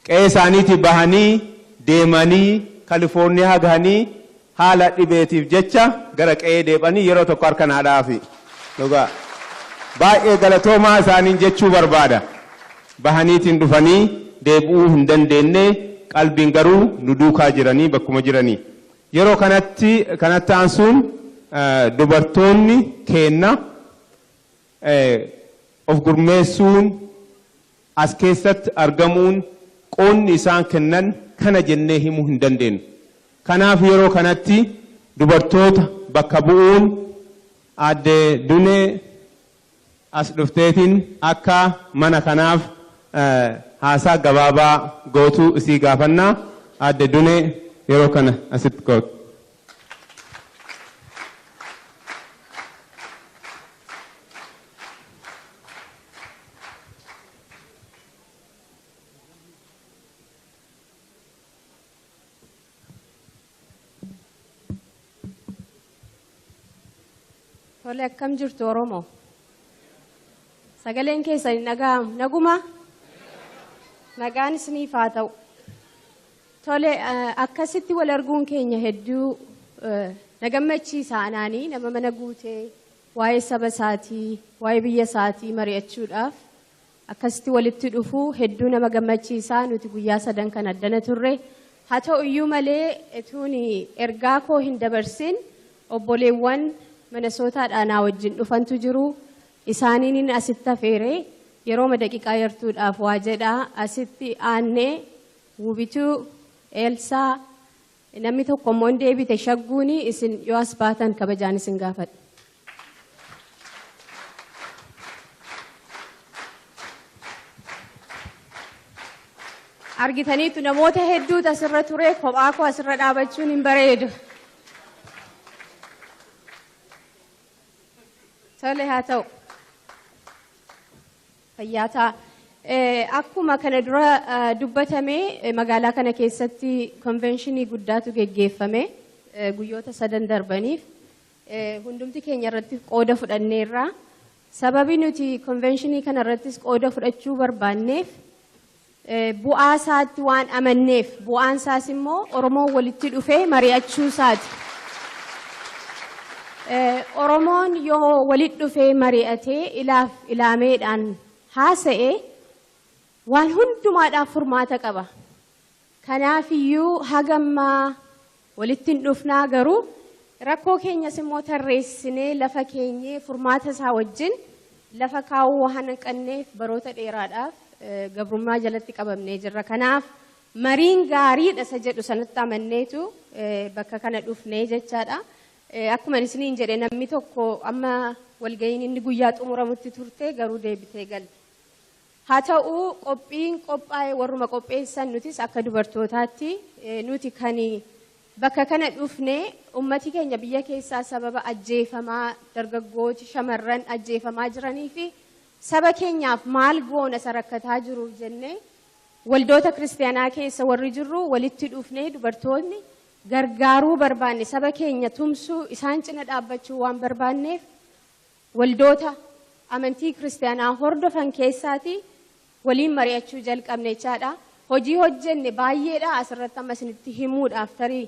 qe'ee isaaniitii bahanii deemanii Kalifoorniyaa gahanii haala dhibeetiif jecha gara qe'ee deebanii yeroo tokko harka naadhaafi. Baay'ee galatoomaa isaaniin jechuu barbaada. Bahaniitiin dhufanii deebi'uu hin dandeenye qalbiin garuu nu duukaa jiranii bakkuma jiranii. Yeroo kanatti aansuun dubartoonni keenna of gurmeessuun as keessatti argamuun qoonni isaan kennan kana jennee himuu hin dandeenyu. Kanaaf yeroo kanatti dubartoota bakka bu'uun Aadde Dunee as dhufteetiin akka mana kanaaf haasaa gabaabaa gootuu isii gaafannaa. Aadde Dunee yeroo kana asitti gootu. Tole akkam jirtu Oromoo? Sagaleen keessan naguma? Nagaan isiniif haa ta'u. Tole akkasitti wal arguun keenya hedduu na gammachiisa anaanii nama mana guutee waa'ee saba isaatii, waa'ee biyya isaatii mari'achuudhaaf akkasitti walitti dhufuu hedduu nama gammachiisaa. Nuti guyyaa 3 kan addana turre. Haa ta'u iyyuu malee etuun ergaa koo hin dabarsin obboleewwan Minnesootaadhaa na wajjin dhufantu jiru. Isaaniin asitti afeeree yeroo daqiiqaa yartuudhaaf waa jedhaa. Asitti Aannee, Wubituu, Eelsaa, namni tokko immoo deebite Shagguuni. Isin yoo as baatan kabajaan isin gaafadha. Argitaniitu namoota hedduutu asirra ture. Kophaa koo asirra dhaabachuun hin bareedu. Tole haa ta'u. Fayyaa ta'a. Akkuma kana dura dubbatame magaalaa kana keessatti konvenshinii guddaatu geggeeffame guyyoota 3 darbaniif. Hundumti keenya irratti qooda fudhanneerra. Sababii nuti konvenshinii kana irrattis qooda fudhachuu barbaanneef bu'aa isaatti waan amanneef, bu'aan isaas immoo Oromoon walitti dhufee mari'achuu isaati. Oromoon yoo walitti dhufee mari'atee ilaaf ilaameedhaan haasa'e waan hundumaadhaaf furmaata qaba. Kanaaf iyyuu hagammaa walitti hin dhufnaa garuu rakkoo keenyas immoo tarreessinee lafa keenyee furmaata isaa wajjin lafa kaawuu waan hanqanneef baroota dheeraadhaaf gabrummaa jalatti qabamnee jirra. Kanaaf mariin gaariidha isa jedhu sanatti amanneetu bakka kana dhufnee jechaadha. Akkuma isiniin jedhe namni tokko amma walga'iin inni guyyaa xumuramutti turte garuu deebitee galte. Haa ta'u qophiin qophaa'e warruma qopheessan nutis akka dubartootaatti nuti kan bakka kana dhufnee ummati keenya biyya keessaa sababa ajjeefamaa dargaggooti shamarran ajjeefamaa jiranii fi saba keenyaaf maal goona isa rakkataa jiruuf jennee waldoota kiristaanaa keessa warri jirru walitti dhufnee dubartoonni gargaaruu barbaanne saba keenya tumsuu isaan cina dhaabbachuu waan barbaanneef waldoota amantii kiristaanaa hordofan keessaati waliin mari'achuu jalqabne jechaadha. Hojii hojjenne baay'eedha asirratti amma isinitti himuudhaaf tarii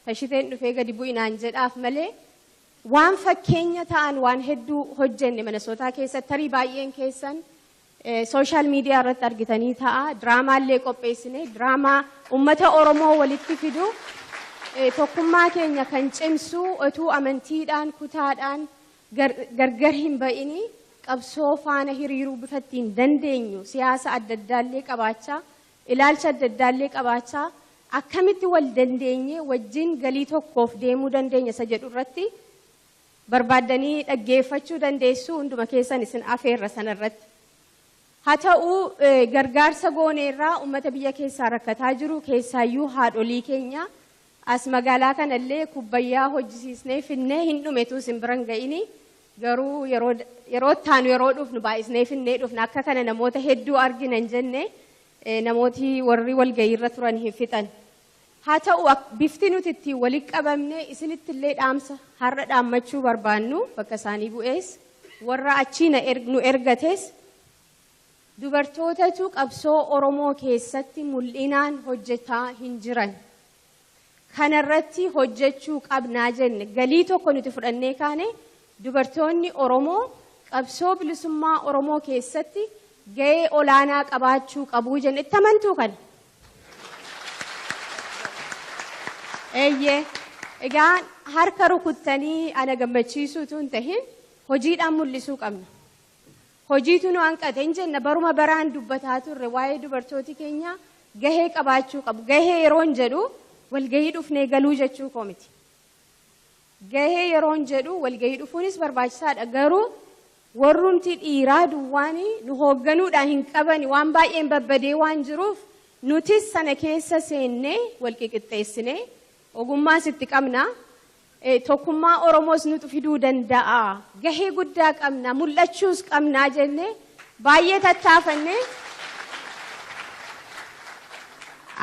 tashiteen dhufee gadi bu'inaan jedhaaf malee waan fakkeenya ta'an waan hedduu hojjenne Minnesootaa keessatti tarii baay'een keessan sooshaal miidiyaa irratti argitanii ta'a. Diraamaallee qopheessine diraamaa uummata Oromoo walitti fidu tokkummaa keenya kan cimsu otuu amantiidhaan kutaadhaan gargar hin ba'ini qabsoo faana hiriiruu bifa ittiin dandeenyu siyaasa adda addaallee qabaachaa ilaalcha adda addaallee qabaachaa akkamitti wal dandeenye wajjin galii tokkoof deemuu dandeenya isa jedhu irratti barbaaddanii dhaggeeffachuu dandeessu hunduma keessan isin afeerra sanarratti. Haa ta'u gargaarsa gooneerraa uummata biyya keessaa rakkataa jiru keessaayyuu haadholii keenya as magaalaa kanallee kubbayyaa hojjisiisnee finnee hin dhumetu isin biran ga'ini garuu yeroo taanu yeroo dhufnu baay'isnee finnee dhufna akka kana namoota hedduu arginan jenne namooti warri walga'ii irra turan hin fixan. Haa ta'u bifti nuti ittiin walitti qabamne isinitti illee dhaamsa har'a dhaammachuu barbaannu bakka isaanii bu'ees warra achii nu ergates dubartootatu qabsoo Oromoo keessatti mul'inaan hojjetaa hin jiran. Kanarratti hojjechuu qabnaa jenne galii tokko nuti fudhannee kaane dubartoonni Oromoo qabsoo bilisummaa Oromoo keessatti ga'ee olaanaa qabaachuu qabu jenne itti amantuu kana. Egaa harka rukuttanii ana gammachiisuutu hin tahin hojiidhaan mul'isuu qabna. Hojiitu nu hanqate hin jenna baruma baraan dubbataa turre waa'ee dubartooti keenya gahee qabaachuu qabu. Gahee yeroon jedhu walgahii dhufnee galuu jechuu koo miti. Gahee yeroon jedhu walgahii dhufuunis barbaachisaadha. Garuu warrumti dhiiraa duwwaanii nu hoogganuudhaan hin qabani waan baay'een babbadee waan jiruuf nutis sana keessa seennee wal qixxeessinee ogummaas itti qabna. Tokkummaa Oromoos nutu fiduu danda'a. Gahee guddaa qabna. Mul'achuus qabnaa jennee baay'ee tattaafannee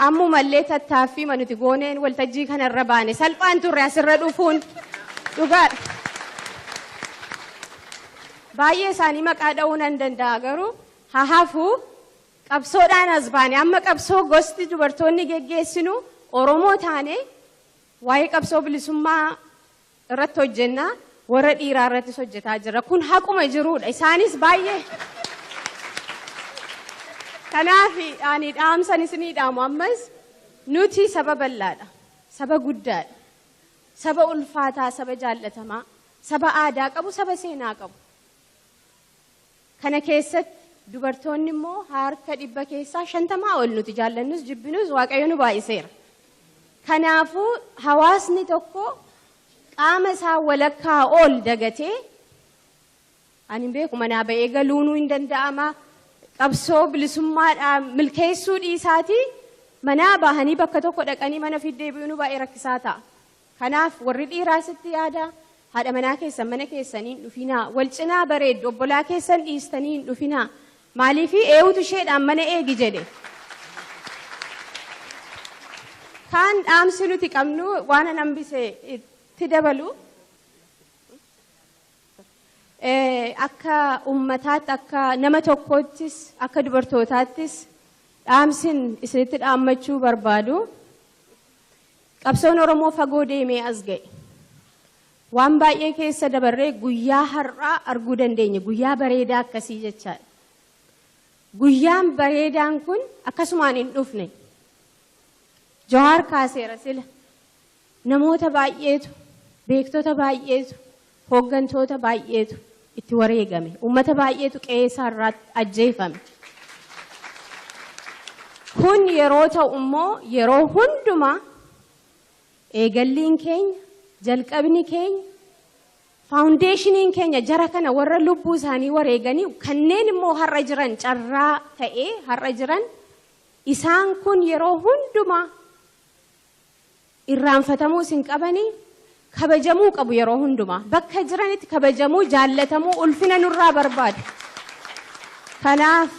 ammumallee tattaaffii nuti gooneen waltajjii kanarra baane salphaan turre asirra dhufuun dhugaadha. Baay'ee isaanii maqaa dha'uu nan danda'a garuu haa hafu qabsoodhaan as baane amma qabsoo gosti dubartoonni geggeessinu Oromoo taane waa'ee qabsoo bilisummaa irratti hojjenna warra dhiiraa irrattis hojjetaa jira. Kun haquma jiruudha. Isaanis baay'ee. Kanaaf ani dhaamsan isinii dhaamu ammas nuti saba bal'aadha. Saba guddaadha. Saba ulfaataa, saba jaallatamaa, saba aadaa qabu, saba seenaa qabu. Kana keessatti dubartoonni immoo harka 100 keessaa 50 ol nuti jaallannus jibbinus Waaqayyo nu baay'iseera. Kanaafuu hawaasni tokko qaama isaa walakkaa ol dagatee ani beeku manaa ba'ee galuunuu hin danda'ama. Qabsoo bilisummaadhaan milkeessuu dhiisaatii manaa bahanii bakka tokko dhaqanii mana fiddee deebi'uun baay'ee rakkisaa ta'a. Kanaaf warri dhiiraa sitti yaada haadha manaa keessan mana keessanii hin dhufinaa. Wal cinaa bareeddu obbolaa keessan dhiistanii hin dhufinaa. Maaliif eewutu isheedhaan mana eegi jedhe. Kaan dhaamsi nuti qabnu waan an hambise itti dabalu. Akka ummataatti akka nama tokkoottis akka dubartootaattis dhaamsin isinitti dhaammachuu barbaadu. Qabsoon Oromoo fagoo deemee as ga'e. Waan baay'ee keessa dabarree guyyaa har'aa arguu dandeenya. Guyyaa bareedaa akkasii jechaadha. Guyyaan bareedaan kun akkasumaan hin dhufne. Jawaar kaaseera sila. Namoota baay'eetu, beektota baay'eetu, hooggantoota baay'eetu itti wareegame. Uummata baay'eetu qe'ee isaarraatti ajjeefame. Kun yeroo ta'u immoo yeroo hundumaa eegalliin keenya, jalqabni keenya, faawundeeshiniin keenya jara kana warra lubbuu isaanii wareeganii kanneen immoo har'a jiran carraa ta'ee har'a jiran isaan kun yeroo hundumaa irraanfatamuu hin qabanii kabajamuu qabu yeroo hundumaa bakka jiranitti kabajamuu jaallatamuu ulfina nurraa barbaadu. Kanaaf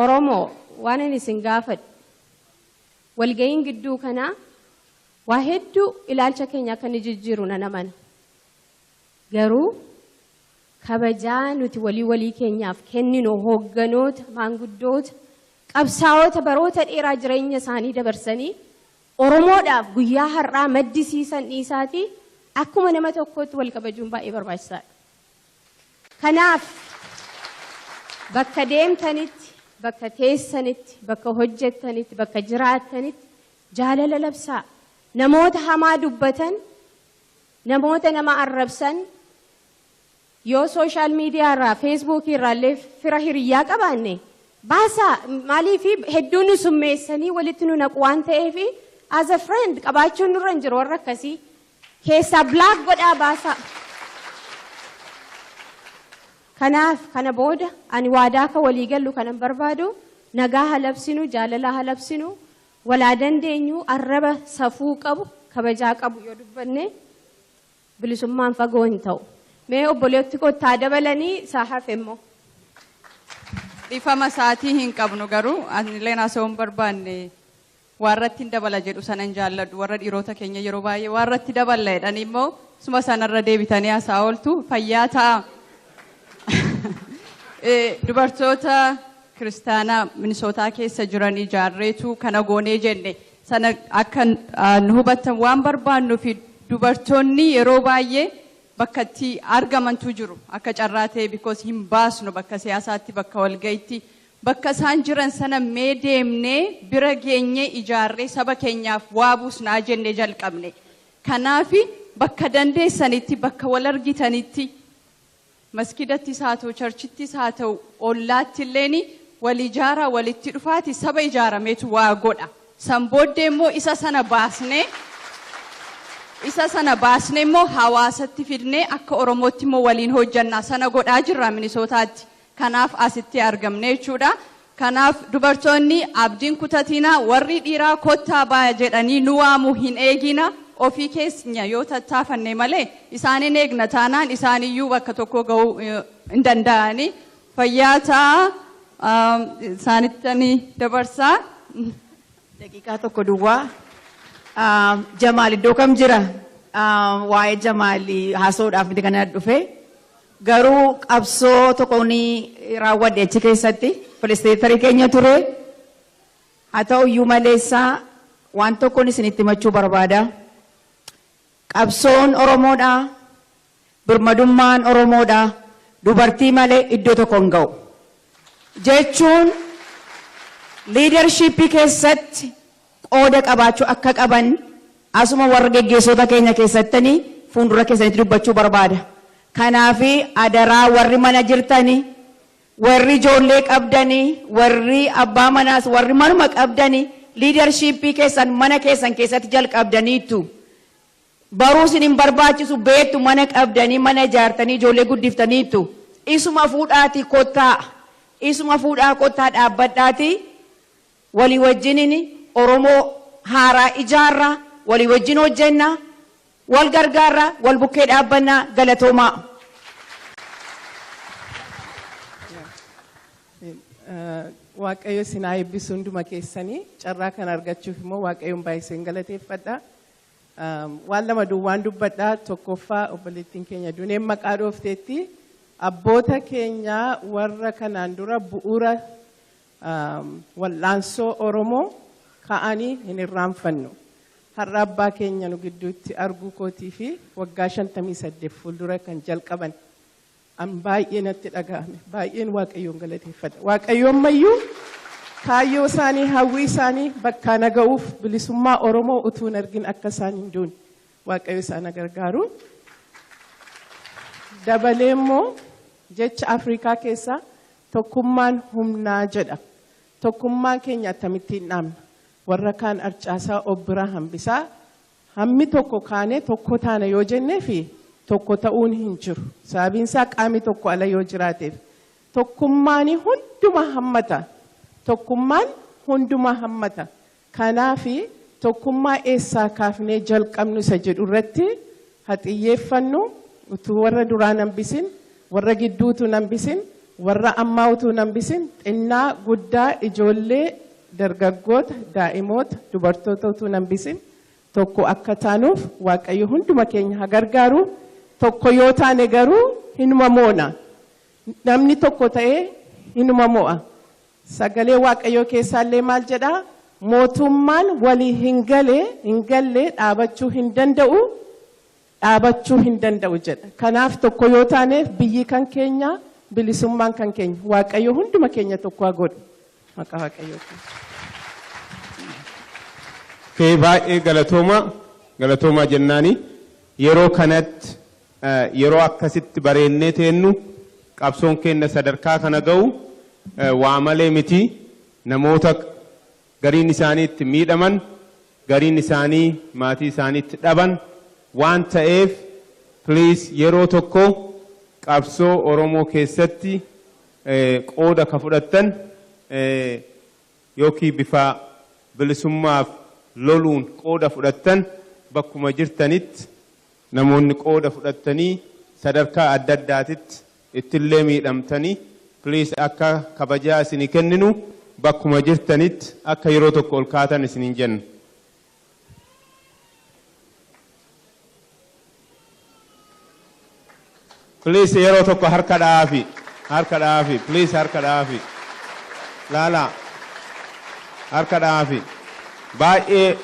Oromoo waan ani isin gaafadhu walga'iin gidduu kanaa waa hedduu ilaalcha keenya akka ni jijjiiru nan amana. Garuu kabajaa nuti walii keenyaaf kenninu hoogganoota, maanguddoota, qabsaa'ota baroota dheeraa jireenya isaanii dabarsanii Oromoodhaaf guyyaa har'aa maddisiisan dhiisaatii akkuma nama tokkootti wal kabajuun baay'ee barbaachisaadha. Kanaaf bakka deemtanitti, bakka teessanitti, bakka hojjettanitti, bakka jiraattanitti jaalala labsaa. Namoota hamaa dubbatan, namoota nama arrabsan yoo sooshaal miidiyaa irraa, feesbuukii irraa illee fira hiriyyaa qabaanne baasaa maaliif hedduu nu summeessanii walitti nu naqu waan ta'eef as a friend qabaachuun nurra hin jiru warra akkasii keessaa black godhaa baasaa. Kanaaf kana booda ani waadaa akka walii gallu kanan barbaadu nagaa halabsinu, jaalala halabsinu. Walaa dandeenyu arraba safuu qabu kabajaa qabu yoo dubbanne bilisummaan fagoo hin ta'u. Mee obboleetti kottaa dabalanii isaa hafe immoo. Dhiifama sa'aatii hin qabnu garuu anillee naasoo hin barbaanne warratti hin dabala jedhu sanan jaalladhu warra dhiirota keenya yeroo baay'ee warratti daballa jedhanii immoo suma sanarra deebitanii hasaa ooltu fayyaa ta'a. Dubartoota kiristaanaa Minisootaa keessa jiran ijaarreetu kana goonee jenne sana akka nu hubattan waan barbaannu fi dubartoonni yeroo baay'ee bakka itti argamantu jiru akka carraa ta'e because hin baasnu bakka siyaasaatti bakka walga'itti bakka isaan jiran sana mee deemnee bira geenyee ijaarree saba keenyaaf waa buusnaa jennee jalqabne. Kanaaf bakka dandeessanitti bakka wal argitanitti maskidattis haa ta'u charchittis haa ta'u ollaatti illeeni wal ijaaraa walitti dhufaati saba ijaarameetu waa godha. San booddee immoo isa sana baasnee immoo hawaasatti fidnee akka Oromootti immoo waliin hojjannaa sana godhaa jirra Minisootaatti. Kanaaf asitti argamne jechuudha. Kanaaf dubartoonni abdiin kutatina warri dhiiraa kottaa baa jedhanii nu waamu hin eegina. Ofii keenya yoo tattaafanne malee isaanin eegna taanaan isaaniyyuu bakka tokko ga'uu hin danda'ani. Fayyaa ta'a. Isaanittanii dabarsaa. Daqiiqaa tokko duwwaa. Jamaal iddoo kam jira? Waa'ee Jamaal haasa'uudhaaf miti kana dhufe. Garuu qabsoo tokko ni raawwadhe achi keessatti. Pireesideentarii keenya ture. Haa ta'u iyyuu maleessaa waan tokkoon isinitti himachuu barbaada. Qabsoon Oromoodhaa birmadummaan Oromoodha dubartii malee iddoo tokko hin ga'u. Jechuun liidarshiippii keessatti qooda qabaachuu akka qaban asuma warra geggeessota keenya keessattanii fuuldura keessanitti dubbachuu barbaada. Kanaafi adaraa warri mana jirtanii, warri ijoollee qabdanii, warri abbaa manaas, warri manuma qabdanii liidarshiippii keessan mana keessan keessatti jalqabdaniitu. Baruu isin hin barbaachisu beektu mana qabdanii, mana ijaartanii, ijoollee guddiftaniitu. Isuma fuudhaati kottaa, isuma fuudhaa kottaa dhaabbadhaati walii wajjiniin Oromoo haaraa ijaarraa, walii wajjin hojjennaa, wal gargaarraa, wal bukkee dhaabbannaa. Galatoomaa. Waaqayyo sinaa eebbisu hunduma keessanii carraa kan argachuuf immoo Waaqayyoon baay'iseen galateeffadha. Waan lama duwwaan dubbadha. Tokkoffaa obboleettiin keenya Duneen maqaa dhoofteetti abboota keenya warra kanaan dura bu'uura wal'aansoo Oromoo ka'anii hin irraanfannu. Har'a abbaa keenya nu gidduutti arguu kootii fi waggaa 58 fuuldura kan jalqaban. An baay'ee natti dhaga'ame. Baay'een Waaqayyoon galateeffadha. Waaqayyoon mayyuu kaayyoo isaanii, hawwii isaanii bakka naga'uuf bilisummaa Oromoo utuu hin argin akka isaan hin duune Waaqayyo isaan gargaaru. Dabalee immoo jecha Afrikaa keessaa tokkummaan humnaa jedha. Tokkummaan keenya akkamittiin dhaabna? Warra kaan arcaasaa obbiraa hambisaa hammi tokko kaanee tokko taana yoo jennee fi tokko ta'uun hin jiru. Sababiin isaa qaami tokko ala yoo jiraateef. Tokkummaan hunduma hammata. Tokkummaan hunduma hammata. Kanaafi tokkummaa eessaa kaafnee jalqabnu isa jedhu irratti haxiyyeeffannu utuu warra duraan hambisin, warra gidduutu hambisin, warra ammaa utuu hambisin, xinnaa guddaa ijoollee dargaggoota, daa'imoota, dubartoota utuu hambisin tokko akka taanuuf Waaqayyo hunduma keenya haa gargaaru. Tokko yoo taane garuu hinuma moona. Namni tokko ta'ee hinuma mo'a. Sagalee Waaqayyoo keessaallee maal jedhaa? Mootummaan walii hin galle dhaabachuu hin danda'u. Dhaabachuu hin danda'u jedha. Kanaaf tokko yoo taaneef biyyi kan keenya, bilisummaan kan keenya. Waaqayyo hunduma keenya tokko haa godhu. Maqaa Waaqayyoo. Baay'ee galatoomaa jennaani yeroo kanatti yeroo akkasitti bareennee teennu qabsoon keenya sadarkaa kana ga'u waa malee miti. Namoota gariin isaaniitti miidhaman, gariin isaanii maatii isaaniitti dhaban waan ta'eef please yeroo tokko qabsoo Oromoo keessatti qooda ka fudhattan yookiin bifa bilisummaaf loluun qooda fudhattan bakkuma jirtanitti namoonni qooda fudhattanii sadarkaa adda addaatitti ittillee miidhamtanii please akka kabajaa isinii kenninu bakkuma jirtanitti akka yeroo tokko ol kaatan isiniin jenna. Please yeroo tokko harka dhaafi please harka dhaafi laala harka dhaafi. Baay'ee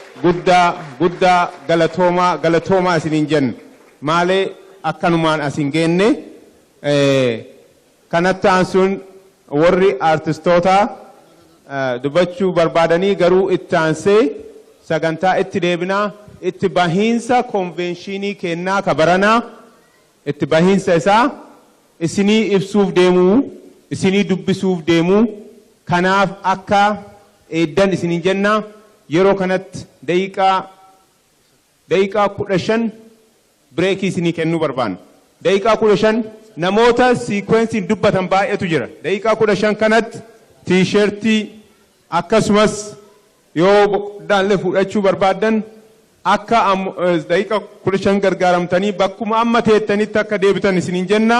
guddaa galatoomaa isiniin jenna. Maalee akkanumaan asin geenne kanatti aansuun warri artistoota dubbachuu barbaadanii garuu itti aansee sagantaa itti deebinaa itti bahiinsa konvenshinii kennaa kabaranaa itti bahiinsa isaa isinii ibsuuf deemuu isinii dubbisuuf deemuu kanaaf akka eeddan isiniin jenna. Yeroo kanatti daqiiqaa 15 bireekii isinii kennuu barbaanna. Daqiiqaa 15 namoota siikweensiin dubbatan baay'eetu jira. Daqiiqaa 15 kanatti tiishertii akkasumas yoo daallee fudhachuu barbaaddan akka daqiiqaa 15 gargaaramtanii bakkuma amma teettanitti akka deebitan isiniin jenna.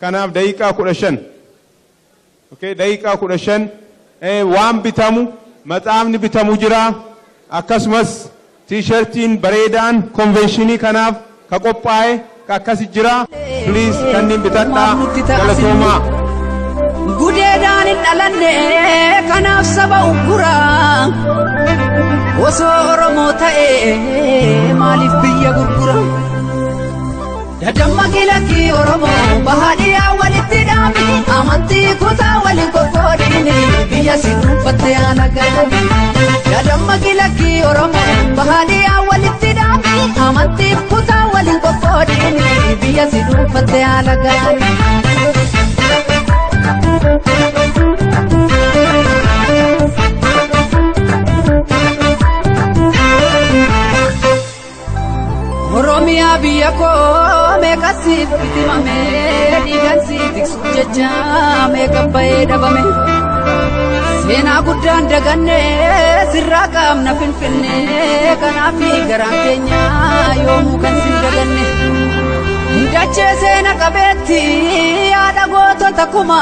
Kanaaf daqiiqaa 15. Okay, daqiiqaa 15 waan bitamu matsaafni bitamu jira akkasumas tiishertiin bareedaan konvenshinii kanaaf ka qophaa'e akkasi jira. Please kanneen bitadhaa galatoomaa. Gudeedhaan hin dhalanne kanaaf saba ugguraa osoo Oromoo ta'ee maaliif biyya gurgura? Dadamma kilaki oromo bahadiyaa walitti dhaami amantii kutaa waliin qoqqoodini biyya si dhuunfatte alagaan yaadamma kilaki oromo bahadiyaa walitti dhaami amantii kutaa waliin qoqqoodini biyya si dhuunfatte alagaan. Oromia biyya koo meeqa siif bitimame dhiigaan si tiksuuf jecha meeqa bahee dhabame seenaa guddaan daganne sirraa qaamna finfinne kanaaf garaan keenya yoomuu kan sin daganne dachee seena qabeetti yaada gootota kuma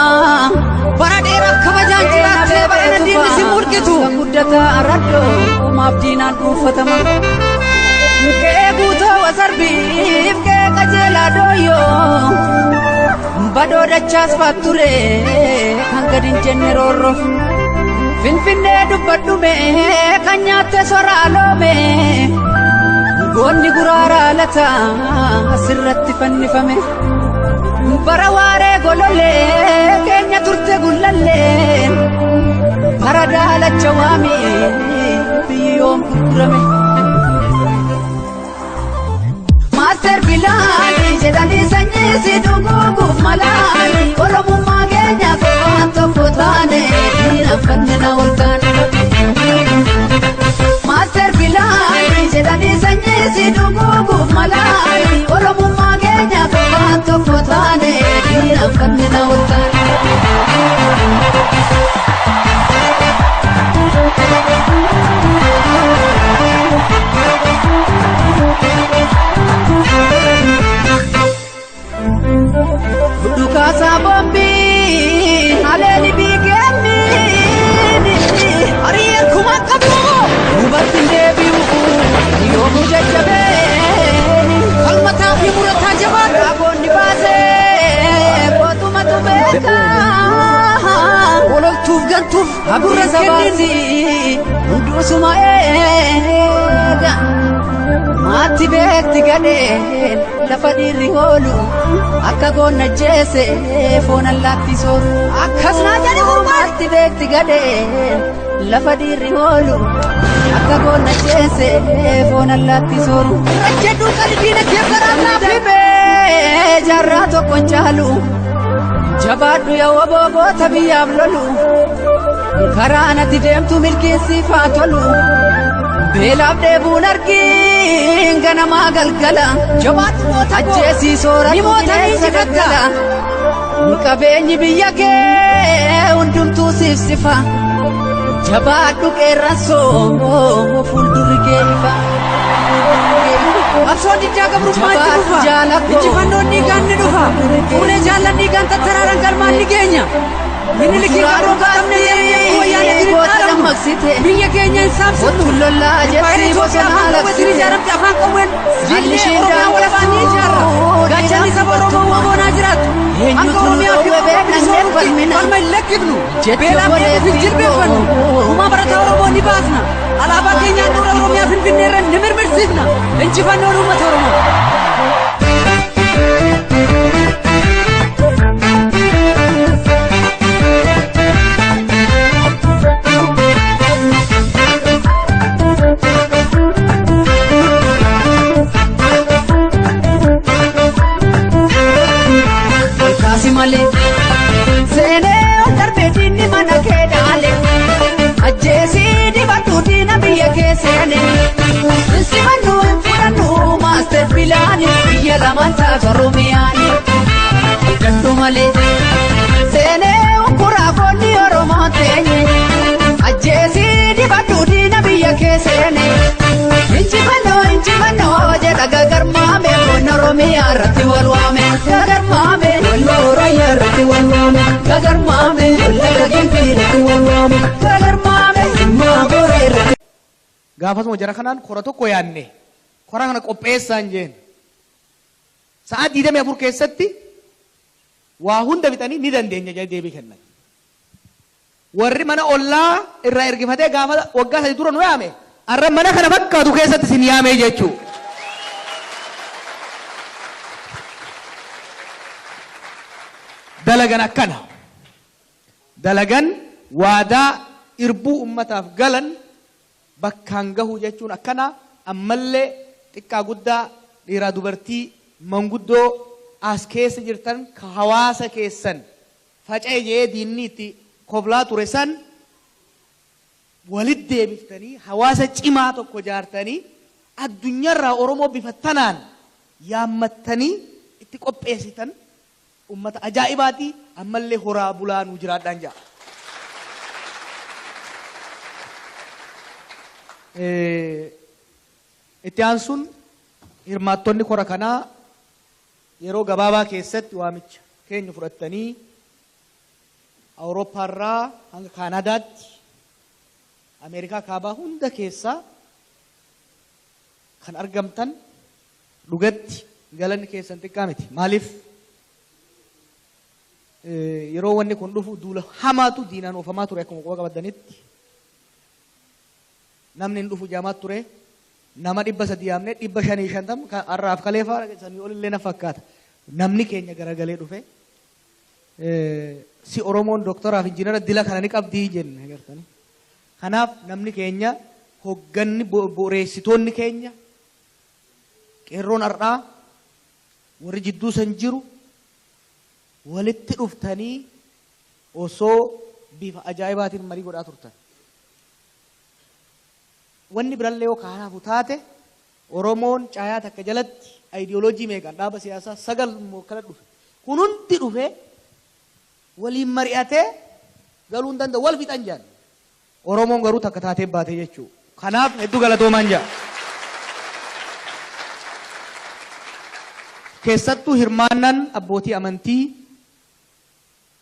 bara dheeraaf kabajaan jiraattee bara diinni si murgitu guddataa arraddoo uumaaf diinaan dhuunfatama. Kee guutoo wasarbiif kee qajeelaa dooyyoo badoo dachaas faatture kan gadi hin jenne roorroof finfinnee dubbadhume kan nyaatte soraa loome goonni guraaraa lata asirratti fannifame bara waaree golollee keenya turte gullallee bara daalacha waami biyyoom gurgurame. Master Bilani jedhani sanyii si dhuguuf malaani oromummaa keenya waan tokko taane diina fannina ol taane. Master Bilani jedhani sanyii si dhuguuf malaani oromummaa keenya waan tokko taane diina fannina ol taane. Dukasa bombi haleli bigemi ariye kuma kabu ubatin debiu yomu jajabe kalmata fi murata jabata bonni base kotuma tubeka wololtuf gantuf abura sabasi undusuma ega mati beekti gadeen lafa dhiirri hoolu akka goonna jeese foon allaatti sooru akkasuma jedhe mati beekti gadeen lafa dhiirri hoolu akka goonna jeese foon allaatti sooru rajjedhu qalbiina kee garaanaa fibee jaarraa tokkon caalu jabaadhu yaa wabooboota biyyaaf lolu karaa natti deemtu milkiinsiif haa tolu beelaaf dheebuun argiin ganamaa galgala jabaatu moota ajjeesii sooratu bineensa gaggala qabeenyi biyya kee hundumtuu siif sifa jabaadhu qeerransoo fuuldurri kee ifa. Absoon diddaa gabrummaatti dhufa injifannoon dhiigaan ni dhufa fuulee jaallan dhiigaan tattaraaraan galmaan ni geenya. Miniliki garuu qaamne yeroo wayyaanee diriiraan biyya keenya hin saamsitu faayida Itoophiyaa wajjin ijaaramte afaan qawween jillee Oromiyaa walabaan ni ijaarra gaachanni saba Oromoo wamoonaa jiraatu akka Oromiyaa fi Oromoo falma hin lakkifnu beelaaf deemuuf hin jilbeeffannu uumaa barataa Oromoo ni baasna alaabaa keenyaan dura Oromiyaa Finfinnee irra ni mirmirsiifna injifannoon uummata Oromoo. Male sene darbe dinni mana ke dale ajesi di batu dina biya ke sene simanu furanu Master Bilani biya lamanta Oromiyaani dandu male sene ukura konni Oromo tenye ajesi di batu dina biya ke sene injimano jeda gagarmame kon Oromiyaa ratti walwame gagarmame walworoya ratti walwame gagarmame walagimpi ratti walwame gagarmame maabore ratti. Gaafasuma jara kanaan kora tokko yaanne kora kana qopheessaan jeen sa'a 24 keessatti waa hunda bitanii ni dandeenya jedhee deebii kennan. Warri mana ollaa irraa ergifatee gaafa waggaa 3 dura nu yaame arra mana kana fakkaatu keessatti sin yaame jechuudha. dalagan akkana dalagan waadaa irbuu ummataaf galan bakkaan gahuu jechuun akkana ammallee xiqqaa guddaa dhiiraa dubartii manguddoo as keessa jirtan ka hawaasa keessan faca'e jee diinni itti koblaa ture san walit deebiftanii hawaasa cimaa tokko jaartanii addunyaarraa Oromoo bifa tanaan yaammattanii itti qopheessitan ummata ajaa'ibaati ammallee horaa bulaanuu jiraadhaan jaa. Itti aansuun hirmaattonni kora kanaa yeroo gabaabaa keessatti waamicha keenya fudhattanii Awurooppaarraa hanga Kaanaadaatti Ameerikaa kaabaa hunda keessaa kan argamtan dhugatti galanni keessan xiqqaa miti. Maaliif yeroo wanni kun dhufu duula hamaatu diinaan oofamaa ture akkuma quba qabaddanitti namni hin dhufu jaamaa ture nama 300 yaamne 550 har'aaf kaleefaa sanii olillee na fakkaata namni keenya garagalee dhufe si Oromoon dooktoraaf injiinara dila kana ni qabdii jenne agartanii kanaaf namni keenya hogganni boreessitoonni keenya qeerroon har'aa warri jidduu san jiru walitti dhuftanii osoo bifa ajaa'ibaatiin marii godhaa turtan. Wanni birallee yoo kaanaafu taate Oromoon caayaa takka jalatti ayidiyooloojii meeqaan dhaaba siyaasaa 9 mookkala dhufe. Kun hundi dhufe waliin mari'atee galuu hin danda'u wal fixan jaan. Oromoon garuu takka taatee baatee jechuudha. Kanaaf hedduu galatoomaan jaa. Keessattuu hirmaannaan abbootii amantii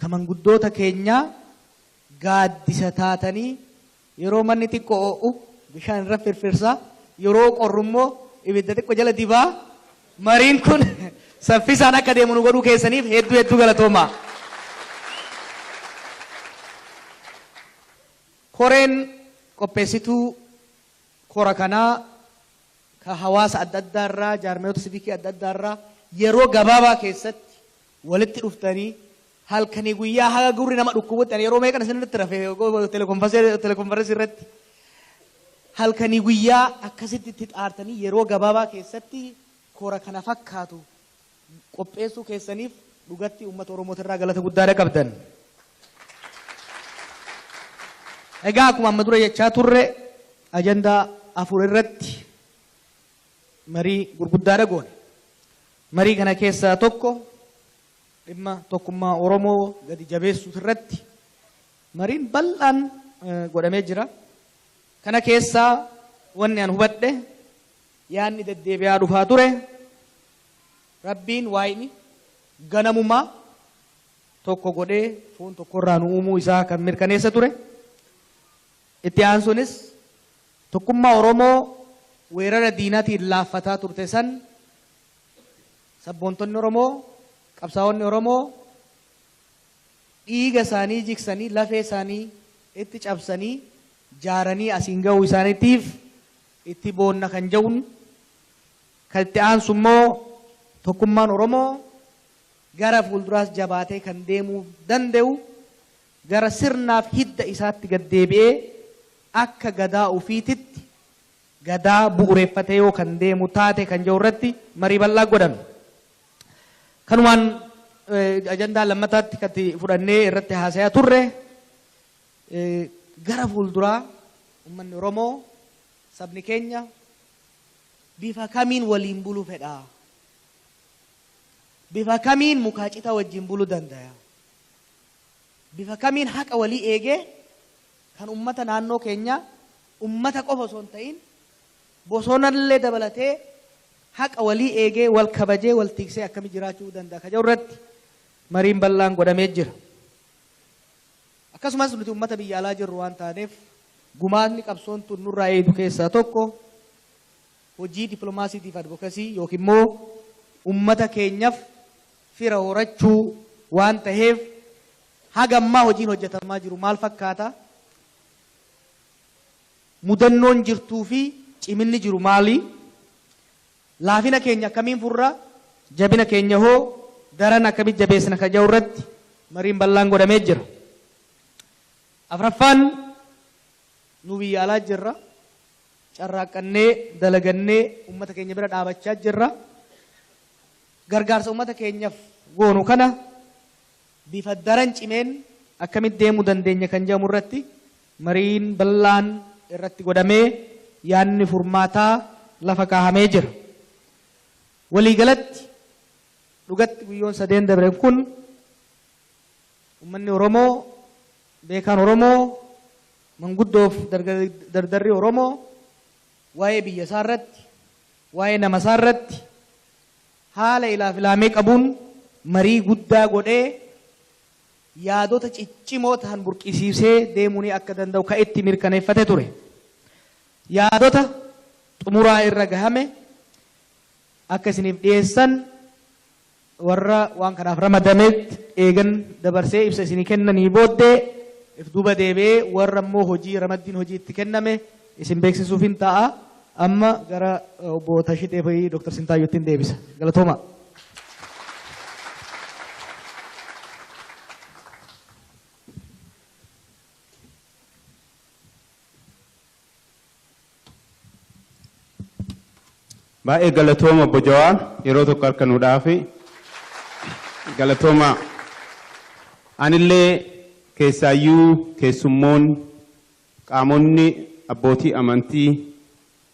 ka manguddoota keenyaa gaaddisa taatanii yeroo manni xiqqoo oo'u bishaan irra firfirsaa yeroo qorrummoo ibidda xiqqoo jala dibaa mariin kun saffisaan akka deemu nu godhuu keessaniif hedduu galatoomaa. Koreen qopheessituu kora kanaa ka hawaasa adda addaa irraa jaarmiyoota siviikii adda addaa irraa yeroo gabaabaa keessatti walitti dhuftanii halkanii guyyaa haga gurri nama dhukkubutti yeroo meeqan isinirratti rafee telekonferensii irratti halkanii guyyaa akkasitti itti xaartanii yeroo gabaabaa keessatti kora kana fakkaatu qopheessuu keessaniif dhugatti uummata Oromoota irraa galata guddaa qabdan. Egaa akkuma amma dura jechaa turre ajandaa 4 irratti marii gurguddaa goone. Marii kana keessaa tokko dhimma tokkummaa Oromoo gadi jabeessuu irratti mariin bal'aan godhamee jira. Kana keessaa wanni an hubadhe yaanni deddeebi'aa dhufaa ture Rabbiin waa'ini ganamumaa tokko godhee foon tokkorraa nu uumuu isaa kan mirkaneessa ture. Itti aansuunis tokkummaa Oromoo weerara diinaatiin laaffataa turte san sabboontonni Oromoo qabsaa'onni Oromoo dhiiga isaanii jiksanii lafee isaanii itti cabsanii jaaranii asiin ga'uu isaaniitiif itti boonna kan jedhuun kan itti aansu immoo tokkummaan Oromoo gara fuulduraas jabaatee kan deemuu danda'u gara sirnaaf hidda isaatti gaddeebi'ee akka gadaa ofiititti gadaa bu'uureeffatee yoo kan deemu taate kan jedhu irratti marii bal'aa godhan. Kanumaan ajandaa lammataatti kan fudhannee irratti haasayaa turre gara fuulduraa uummanni Oromoo sabni keenya bifa kamiin waliin buluu fedha? Bifa kamiin mukaa citaa wajjin buluu danda'a? Bifa kamiin haqa walii eegee kan uummata naannoo keenya uummata qofa osoo hin ta'in bosonallee dabalatee haqa walii eegee wal kabajee wal tiksee akkamitti jiraachuu danda'a ka jedhu irratti mariin bal'aan godhamee jira. Akkasumas nuti uummata biyya alaa jirru waan taaneef gumaanni qabsoon tun nurraa eedu keessaa tokko hojii dippiloomaasiitiif advokasii yookiin immoo uummata keenyaaf fira horachuu waan ta'eef haga ammaa hojiin hojjetamaa jiru maal fakkaata? Mudannoon jirtuu fi ciminni jiru maali? Laafina keenya akkamiin furra? Jabina keenya hoo daran akkamitti jabeessina ka jedhu irratti mariin bal'aan godhamee jira. Afraffaan nu biyya alaa jirra. Carraaqqannee dalagannee uummata keenya bira dhaabachaa jirra. Gargaarsa uummata keenyaaf goonu kana bifa daran cimeen akkamitti deemuu dandeenya kan jedhamu irratti mariin bal'aan irratti godhamee yaadni furmaataa lafa kaahamee jira. Waliigalatti dhugatti guyyoon sadeen dabreen kun uummanni Oromoo, beekaan Oromoo, manguddoof dardarri Oromoo waa'ee biyya isaa irratti, waa'ee nama isaa irratti haala ilaaf ilaamee qabuun marii guddaa godhee yaadota ciccimoo ta'an burqisiisee deemuu akka danda'u kan itti mirkaneeffate ture. Yaadota xumuraa irra gahame akka isiniif dhiyeessan warra waan kanaaf ramadametti eegan dabarsee ibsa isinii kennanii booddee if duuba deebi'ee warra immoo hojii ramaddiin hojii itti kenname isin beeksisuuf hin ta'a. Amma gara obbo Tashitee fi Dr. Sintaayyootti hin deebisa. Galatooma. Baay'ee galatooma obbo Jawaar yeroo tokko harka nuudhaaf galatooma. Anillee keessaayyuu keessummoon qaamonni abbootii amantii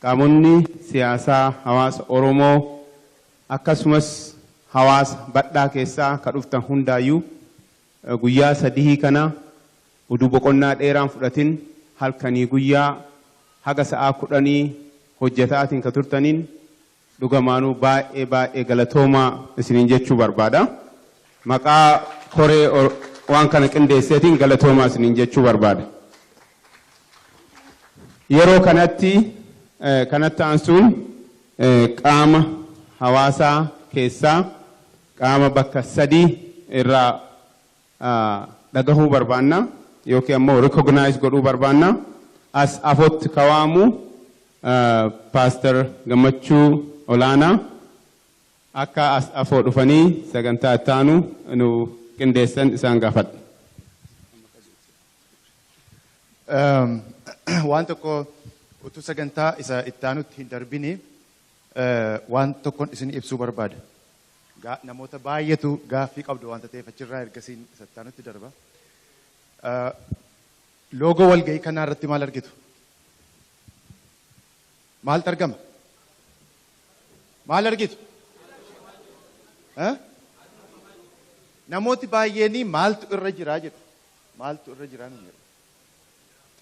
qaamonni siyaasaa hawaasa Oromoo akkasumas hawaasa badhaa keessaa kan dhuftan hundaayyuu guyyaa sadii kana uduu boqonnaa dheeraan fudhatin halkanii guyyaa haga sa'aa 10 hojjetaatiin ka turtaniin dhugamaanuu baay'ee galatoomaa isiniin jechuu barbaada. Maqaa koree waan kana qindeesseetiin galatoomaa isiniin jechuu barbaada. Yeroo kanatti aansuun qaama hawaasaa keessaa qaama bakka 3 irraa dhagahuu barbaanna yookiin ammoo recognize godhuu barbaanna. As afootti kawaamu Pastor Gammachuu Olaanaa akka as afoo dhufanii sagantaa ittaanu nu qindeessan isaan gaafadha. Waan tokko utuu sagantaa isa ittaanutti hin darbini waan tokkoon isin ibsuu barbaada. Namoota baay'eetu gaaffii qabdu waan ta'eef achirraa ergasiin isa ittaanutti darba. Loogoo walgahii kanaa irratti maal argitu? Maaltu argama? Maal argitu? Namooti baay'een maaltu irra jiraa jedhu. Maaltu irra jiraa nu jedhu.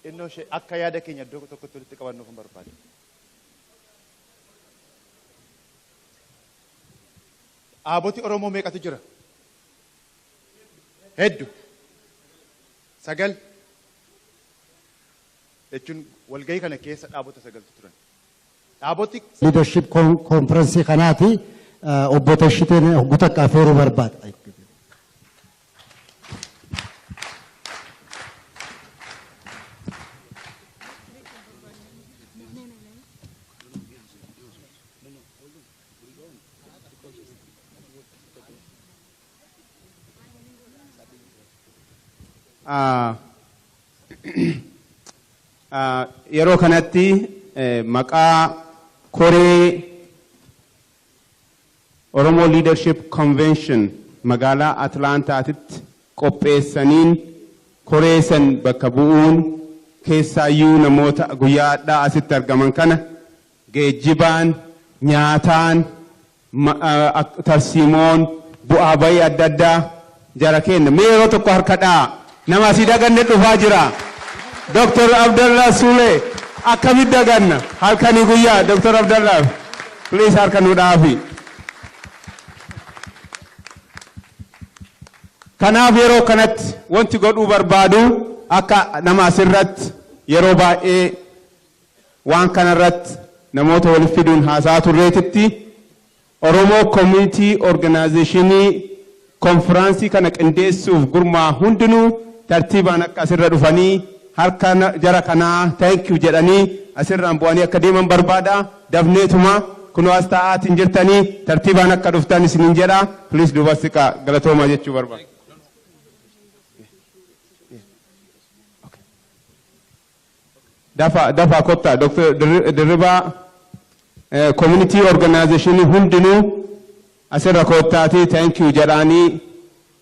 Xinnoo ishee akka yaada keenya iddoo tokkotti walitti qabannuuf hin barbaade. Dhaaboti Oromoo meeqatu jira? Hedduu. 9. Jechuun walgahii kana keessa dhaabota 9tu turan. Dhaaboti leadership conference kanaati obbo Tashiteen hogguta qaafeeru barbaada. Yeroo kanatti maqaa koree Oromo Leadership Convention magaalaa Atlaantaatitti qopheessaniin koree san bakka bu'uun keessaayyuu namoota guyyaa addaa asitti argaman kana geejjibaan, nyaataan, tarsiimoon, bu'aa bayii adda addaa jara kenna. Mee yeroo tokko harkadhaa nama asii daganne dhufaa jira. Dr. Abdallah Sule akkamitti daganna halkanii guyyaa Dr. Abdallah please harka nu dhaafi. Kanaaf yeroo kanatti wanti godhuu barbaadu akka nama asirratti yeroo baay'ee waan kanarratti namoota walitti fiduun haasaa turreetitti Oromoo Community Organizationii konfiraansii kana qindeessuuf gurmaa hundinuu tartiibaan akka asirra dhufanii harka jara kanaa thank you jedhanii asirraan bu'anii akka deeman barbaada. Dafneetuma kunoo as taa'aatiin jirtanii tartiibaan akka dhuftan isiniin jedha. Please duuba siqaa galatoomaa jechuu barbaada. dafa kotta Dr. Dirriba community organization hundinuu asirra kottaati thank you jedhanii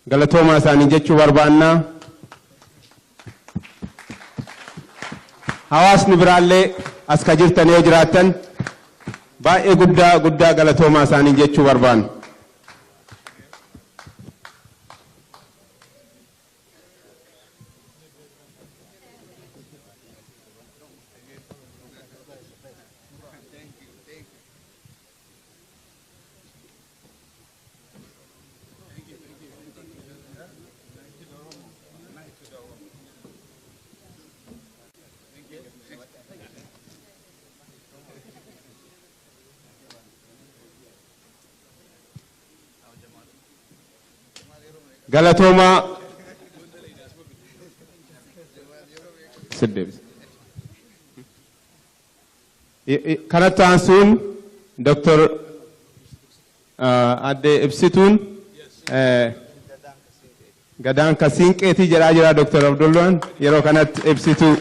galatooma isaanii jechuu barbaanna. Hawaasni biraallee as ka jirtan yoo jiraattan baay'ee guddaa galatooma isaanii jechuu barbaanna. Galatoma kanatti aansuun Dr. Adde Ibsituun gadaan ka siinqeetii jedhaa jira Dr. Abdullaan yeroo kanatti ibsituu.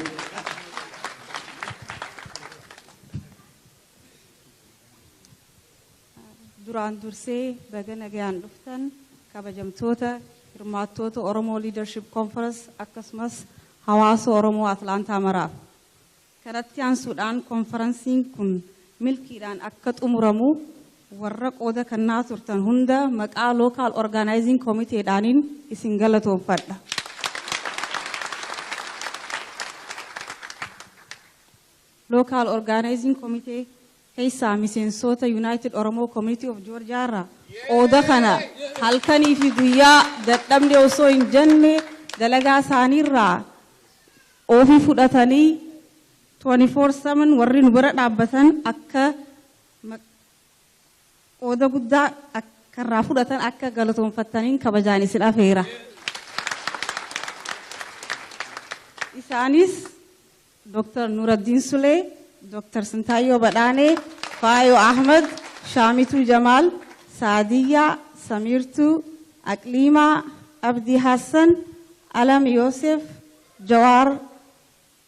Duraan dursee baga nagaan dhuftan kabajamtoota hirmaattoota Oromoo Leadership Conference akkasumas hawaasa Oromoo Atlaantaa maraaf. Kanatti aansuudhaan konferansiin kun milkiidhaan akka xumuramu warra qooda kennaa turtan hunda maqaa Local Organizing Committeedhaaniin isin galatoomfadha. Local Organizing Committee keessaa miseensota United Oromo Community of Georgia irraa qooda kana halkanii fi guyyaa dadhabne osoo hin jenne dalagaa isaaniirraa ofii fudhatanii 24/7 warri nu bira dhaabbatan akka qooda guddaa akka irraa fudhatan akka galatoonfattaniin kabajaan isin afeera. Isaanis Dr. Nuruddin Sulee, Dr. Sintayo Badane, Fayo Ahmed, Shamitu Jamal, Saadiya, Samirtu, Aklima, Abdi Hassan, Alam Yosef, Jawar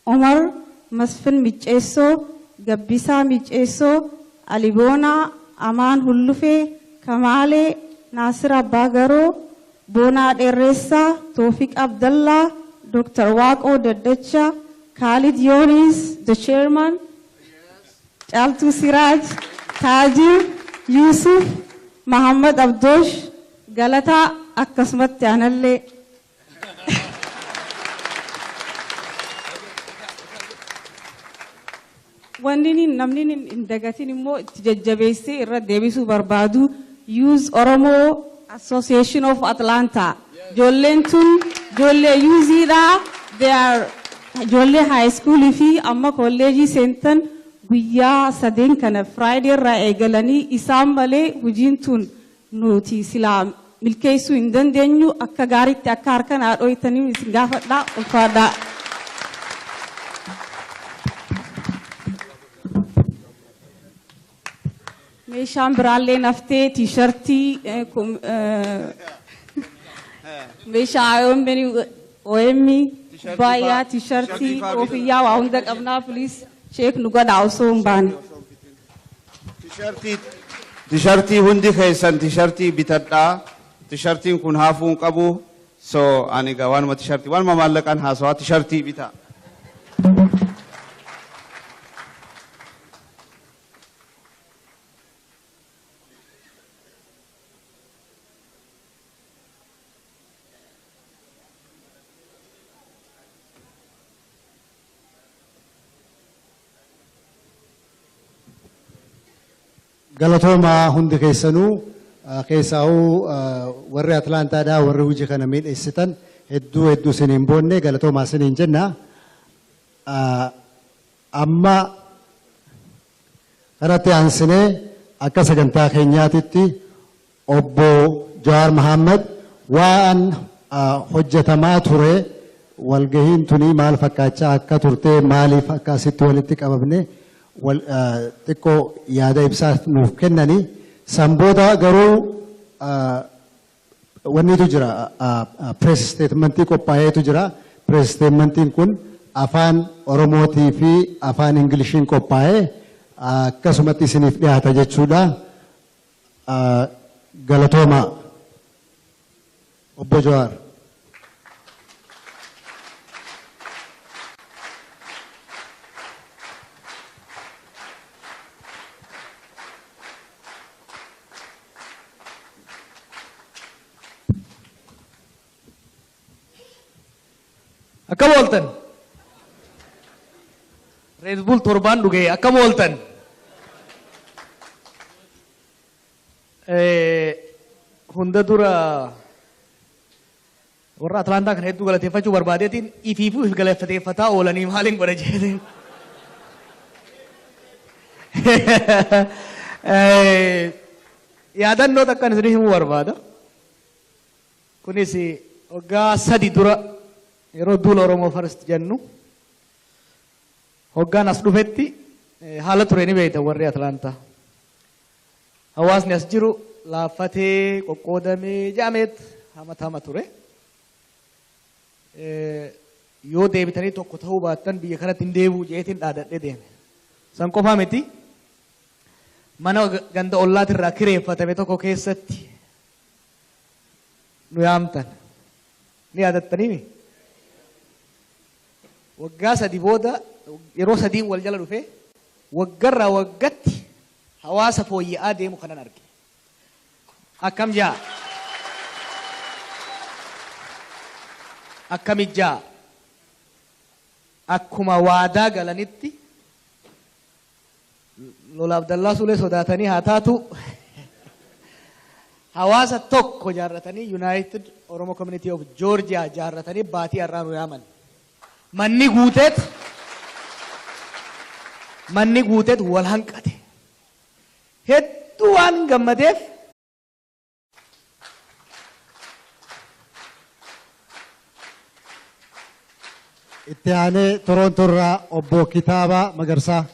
Omar, Masfin Micheso, Gabbisa Micheso, Alibona, Aman Hullufe, Kamale, Nasir Abbagaro, Bona Deresa, Tofik Abdullah, Dr. Waqo Daddacha, Khalid Yonis, the chairman, Chaltu Siraj, Tajir, Yusuf, Muhammad Abdosh, Galata akkasumat Tianalle. Wanni namni hin dagatin immoo itti jajjabeessee irra deebisuu barbaadu Youth Oromo Association of Atlanta. Ijoolleen tun ijoollee yuuziidha. They are ijoollee high school fi amma kolleejii seentan guyyaa sadeen kana Friday irraa eegalanii isaan malee hojiin tun nuti silaa milkeessuu hin dandeenyu akka gaariitti akka harka naa dhoytanii isin gaafadhaa ulfaadhaa. Meeshaan biraallee naftee tiishartii meeshaa OM baay'aa tiishartii koofiyyaa waa hunda qabnaa please sheek nu godhaa osoo hin baane. Tiishartii hundi keessan tiishartii bitadhaa. Tiishartiin kun haafuu hin qabu. So ani gaa waanuma tiishartii waanuma maallaqaan haasawaa tiishartii bitaa. Galatooma hundi keessanuu keessaa'uu warri Atlaantaadhaa warri hojii kana miidheessitan hedduu isiniin boonne galatoomaa isiniin jenna. Amma kanatti aansinee akka sagantaa keenyaatitti obbo Jawaar Mahammad waan hojjetamaa ture walgahiin tunii maal fakkaachaa akka turte maaliif akkasitti walitti qabamne xiqqoo yaada ibsaa nuuf kennanii sanbooda garuu wannitu jira press statementii qophaa'eetu jira. Press statementiin kun afaan Oromootii fi afaan Ingiliishiin qophaa'ee akkasumatti isiniif dhiyaata jechuudha. Galatoomaa. Obbo Jawaar. Akkam ooltan? Red Bull torbaan dhugee akkam ooltan? Hunda dura warra Atlaantaa kan hedduu galateeffachuu barbaadeetiin ifiifuu if galateeffataa oolanii maaliin godha jeetiin. Yaadannoo takkan isin himuu barbaada. Kunis waggaa 3 dura yeroo duula Oromoo First jennu hoggaan as dhufetti haala ture ni beektan warri Atlaantaa. Hawaasni as jiru laaffatee qoqqoodamee jaameet hama ture. Yoo deebitanii tokko ta'uu baattan biyya kanatti hin deebi'u jeetiin dhaadadhee deeme. San qofaa miti mana ganda ollaatirraa kireeffatame tokko keessatti nu yaamtan. Ni yaadattanii? Waggaa 3 booda yeroo 3 wal jala dhufe waggarraa waggatti hawaasa fooyya'aa deemu kanan arge. Akkam jaa? Akkamijjaa? Akkuma waadaa galanitti Lola Abdallaa Sulee sodaatanii haa taatu hawaasa tokko jaarratanii United Oromo Community of Georgia jaarratanii baatii har'aa nu yaaman. Manni guuteet wal hanqate. Hedduu waan gammadeef itti aanee Toronto irraa obbo Kitaabaa Magarsaa.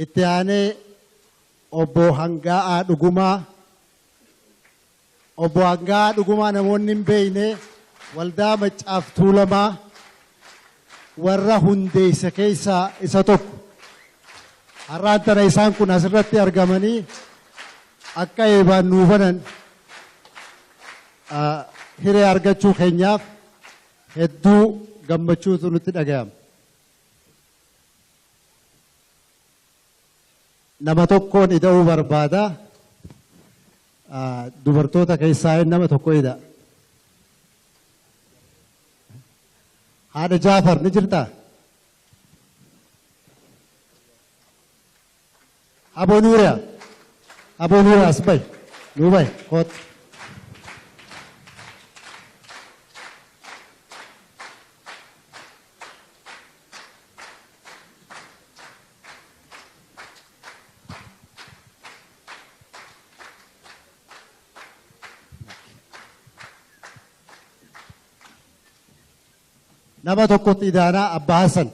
Itti aanee obbo Hangaa'aa Dhugumaa. Obbo Hangaa'aa Dhugumaa namoonni hin beekne waldaa Maccaaf Tuulamaa warra hundeessa keessaa isa tokko. Har'aan tana isaan kun asirratti argamanii akka eebaan nuu banan hiree argachuu keenyaaf hedduu gammachuutu nutti dhaga'ama. Nama tokkoon ida'uu barbaada. Dubartoota keessaa nama tokko ida. Haadha Jaafar ni jirtaa? Aboo Nuuriyaa. Aboo Nuuriyaa as bahi. Nuu bahi. Koot. Nama tokkotti idaanaa Abbaa Hassan.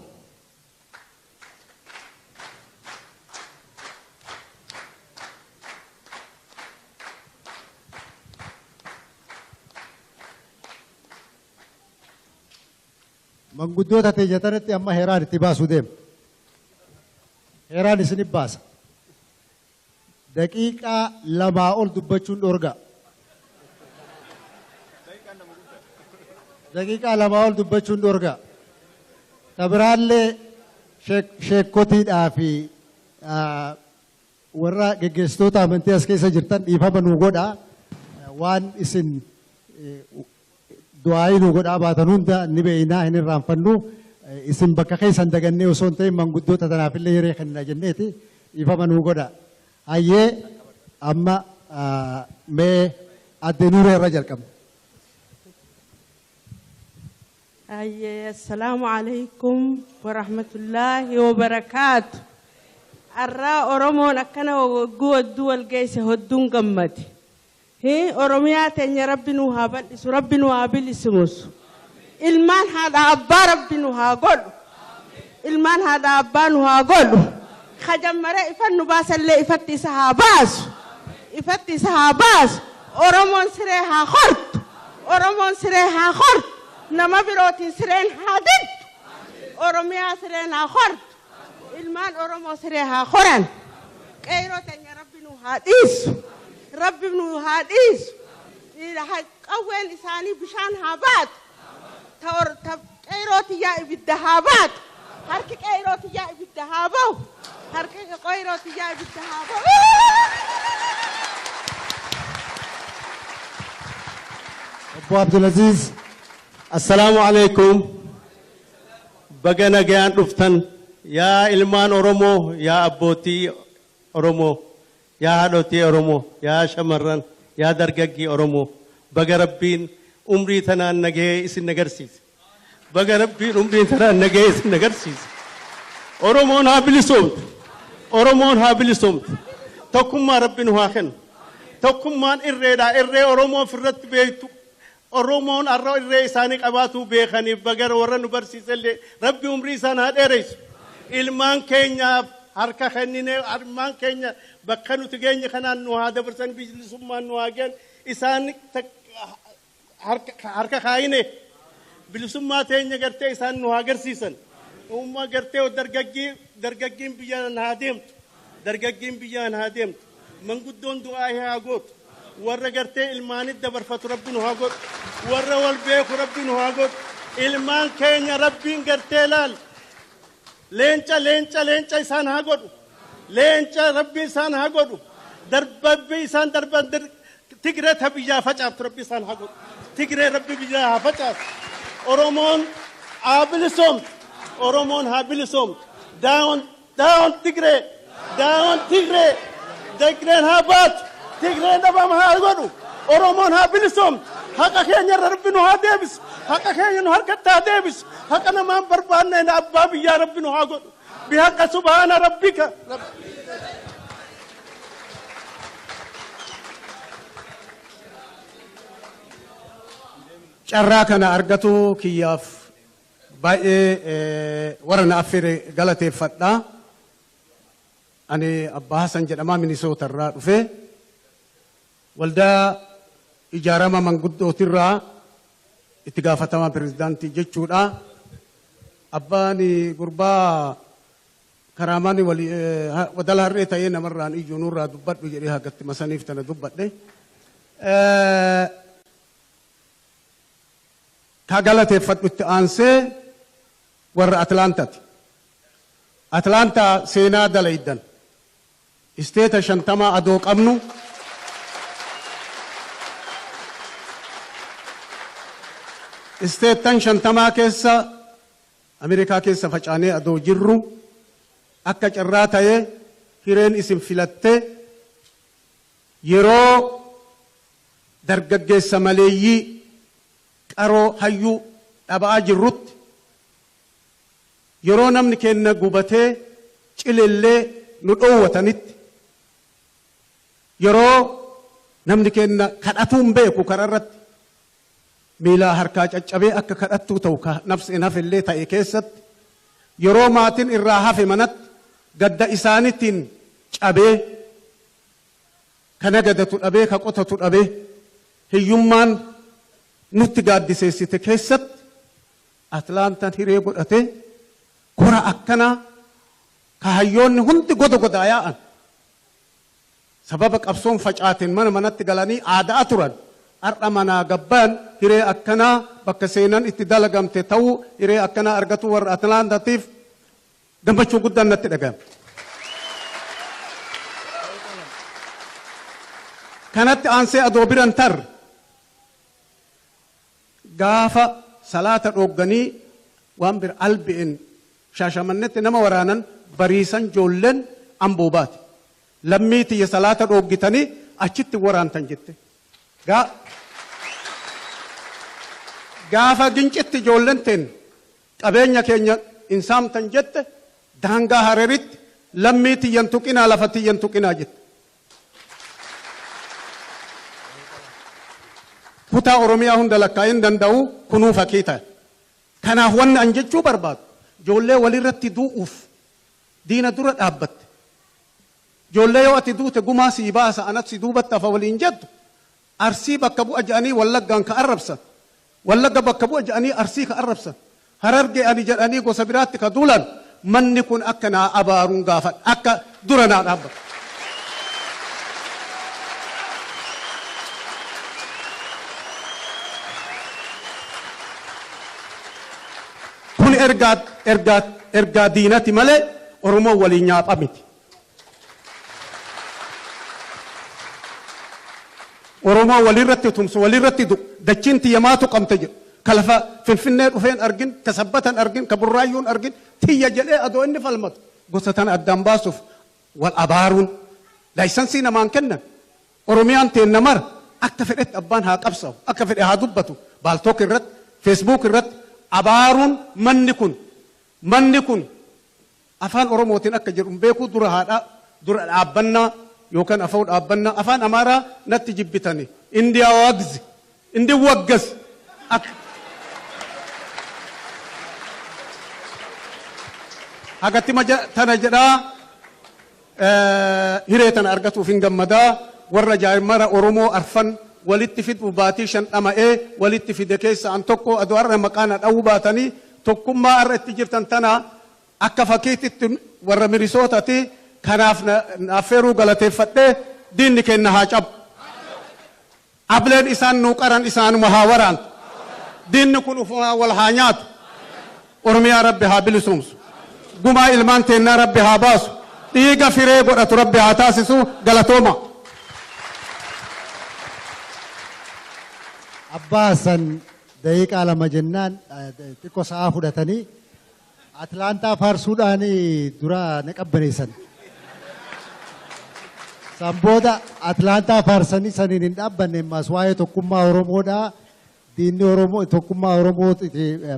Manguddoota teejjatanitti amma heeraan itti baasuu deema. Heeraan isinif baasa. Daqiiqaa 2 ol dubbachuun dhorga. Daqiiqaa 2 ol dubbachuun dhorga. Tabiraallee sheekkotiidhaa fi warra geggeessitoota amantii as keessa jirtan dhiifama nuu godhaa. Waan isin du'aayii nuu godhaa baatan hunda ni beeynaa hin irraanfannu. Isin bakka keessan dagannee osoo hin ta'in manguddoota tanaafillee hiree kennina jenneeti dhiifama nuu godhaa. Hayyee amma mee adde Nuuree irra jalqabna. Assalamu alaikum wa rahmatullahi wa barakatuh. Arraa Oromoon akkana wagguu wal geesse hodduun gammadi. Oromiyaa teenya Rabbi nu haa bal'isu, Rabbi nu haa bilisumus. Ilmaan haadha abbaa Rabbi nu haa godhu. Ilmaan haadha abbaa nu haa godhu. خجمرة إفن نباس اللي إفتي سهاباس إفتي سهاباس أورمون سريها خرط أورمون سريها خرط نما بروتين سرين هادد أورميا سرينا خرط ilmaan oromoo siree haa qoran qeyroo teenya rabbi nu haa dhiisu rabbi nu haa dhiisu qawween isaanii bishaan haa baatu ta qeyroo tiyyaa ibidda haa baatu harki qeyroo tiyyaa ibidda haa bahu harki qeyroo tiyyaa ibidda haa bahu. Obbo Abdulaziz. Assalaamu alaikum. Baga nagayaan dhuftan. Yaa ilmaan Oromoo, yaa abbootii Oromoo, yaa haadhotii Oromoo, yaa shamarran, yaa dargaggii Oromoo, baga Rabbiin umrii tanaan nagahee isin agarsiise. Baga Rabbiin umrii tanaan nagahee isin agarsiise. Oromoon haa bilisoomtu. Oromoon haa bilisoomtu. Tokkummaa Rabbi nu haa kennu. Tokkummaan irreedha. Irree Oromoo ofirratti beektu. Oromoon arraa irree isaanii qabaatuu beekanii baga warra nu barsiisellee Rabbi umrii isaan haa dheeressu. Ilmaan keenyaaf harka kennine ilmaan keenya bakka nuti geenye kanaan nu haa dabarsan bilisummaan nu haa gen isaan harka kaayine bilisummaa teenya gartee isaan nu haa agarsiisan umma gartee dargaggiin biyyaan haa deemtu dargaggiin biyyaan haa deemtu manguddoon du'aa haa gootu warra gartee ilmaanit dabarfatu Rabbi nu haa godhu warra wal beeku Rabbi nu haa godhu ilmaan keenya Rabbiin gartee laal leenca isaan haa godhu leenca Rabbi isaan haa godhu darbabbi isaan darban Tigree ta biyyaa facaaftu Rabbi isaan haa godhu Tigree Rabbi biyyaa haa facaafu Oromoon haa bilisoomtu Oromoon haa bilisoomtu daawon Tigree Tigreen haa baatu Tigreen dhabama haa godhu Oromoon haa bilisoomtu haqa keenya Rabbi nu haa deebisu haqa keenya nu harkatti haa deebisu haqa namaan barbaanne abbaa biyyaa Rabbi nu haa godhu bihaqa subhaana rabbika. Carraa kana argatu kiyyaaf baay'ee warra na affeere galateeffadha. Ani Abbaa Hasan jedhamaa Minisoota irraa dhufe waldaa ijaarama manguddootirraa itti gaafatamaa pirezidaantii jechuudha. Abbaan gurbaa karaamaani wadala harree ta'ee namarraan iyyuu nurraa dubbadhu jedhee hagatti masaniif tana dubbadhe. Ka galateeffadhu itti aansee warra Atlaantaati. Atlaantaa seenaa dalaydan. Isteeta 50 adoo qabnu. Isteettan 50 keessa Ameerikaa keessa facaanee adoo jirru akka carraa ta'ee hireen isin filattee yeroo dargaggeessa maleeyyii qaroo hayyuu dhaba'aa jirrutti yeroo namni keenya gubatee cilillee nu dhoowwatanitti yeroo namni keenya kadhatuun beeku kararratti miilaa harkaa caccabee akka kadhattuu ta'u nafsi hin hafillee ta'e keessatti yeroo maatiin irraa hafe manatti gadda isaanittiin cabee kana gadatu dhabee ka qotatu dhabee hiyyummaan nutti gaaddiseessite keessatti Atlaantaan hiree godhatee kora akkanaa ka hayyoonni hundi godaa yaa'an sababa qabsoon facaateen manatti galanii aadaa turan. Har'a manaa gabbaan hiree akkanaa bakka seenan itti dalagamte ta'uu hiree akkanaa argatu warra Atlaantaatiif gammachuu guddaan natti dhaga'ama. Kanatti aansee adoo biran tar gaafa salaata dhoogganii waan bir albi'in shaashamannetti nama waraanan bariisan joolleen amboo baate lammii tiyya salaata dhooggitanii achitti waraantan jette. Gaafa gincitti ijoolleen teen qabeenya keenya insaamtan jette daangaa Hararitti lammii tiyyan tuqinaa lafa tiyyan tuqinaa jette. Kutaa Oromiyaa hunda lakkaa'in danda'u kunuu fakkii ta'e. Kanaaf wanni an jechuu barbaadu ijoollee walirratti du'uuf diina dura dhaabbatte Joollee yoo ati duute gumaa sii baasa anat si duubatti hafa waliin jettu arsii bakka bu'a jedhanii wallaggaan ka arrabsan wallagga bakka bu'a jedhanii arsii ka arrabsan harargee ani jedhanii gosa biraatti ka duulan manni kun akka naa abaaruun gaafadha akka dura naa dhaabbata. Kun ergaa diinati malee Oromoo waliin nyaapha miti. Oromoo walirratti tumsu walirratti dachiin tiyyamaatu qabte jedhu kalafa finfinnee dhufeen argin ka sabbatan argin ka burraayyuun argin tiyya jedhee adoo inni falmatu gosa tana addaan baasuuf wal abaaruun laayisansii namaan kennan Oromiyaan teenna mara akka fedhetti abbaan haa qabsaa'u akka fedhe haa dubbatu baaltook irratti feesbuuk irratti abaaruun manni kun afaan Oromootiin akka jedhu beekuu dura dhaabbannaa yookaan afaan dhaabbannaa afaan Amaaraa natti jibbitani indiyaa wagzi indi waggas hagatti tana jedhaa hiree tana argatuuf hin gammadaa warra jaa'imara Oromoo arfan walitti fidu baatii shan dhama'ee walitti fide keessa an tokko adoo har'a maqaana dha'uu baatanii tokkummaa har'a itti jirtan tana akka fakkiititti warra Minisootati kanaaf affeeruu galateeffadhee diinni kenna haa cabu. Ableen isaan nuu qaran isaanuma haa waraantu. Diinni kun ufumaa wal haa nyaatu. Oromiyaa Rabbi haa bilisumsu. Gumaa ilmaan teennaa Rabbi haa baasu. Dhiiga firee godhatu Rabbi haa taasisu galatooma. Abbaa san daqiiqaa lama jennaan xiqqoo sa'aa fudhatanii Atlaantaa faarsuudhaan dura na qabbaneessan. Sambooda Atlaantaa faarsanii saniin hin dhaabbanne ammas waa'ee tokkummaa Oromoodhaa diinni Oromoo tokkummaa Oromoo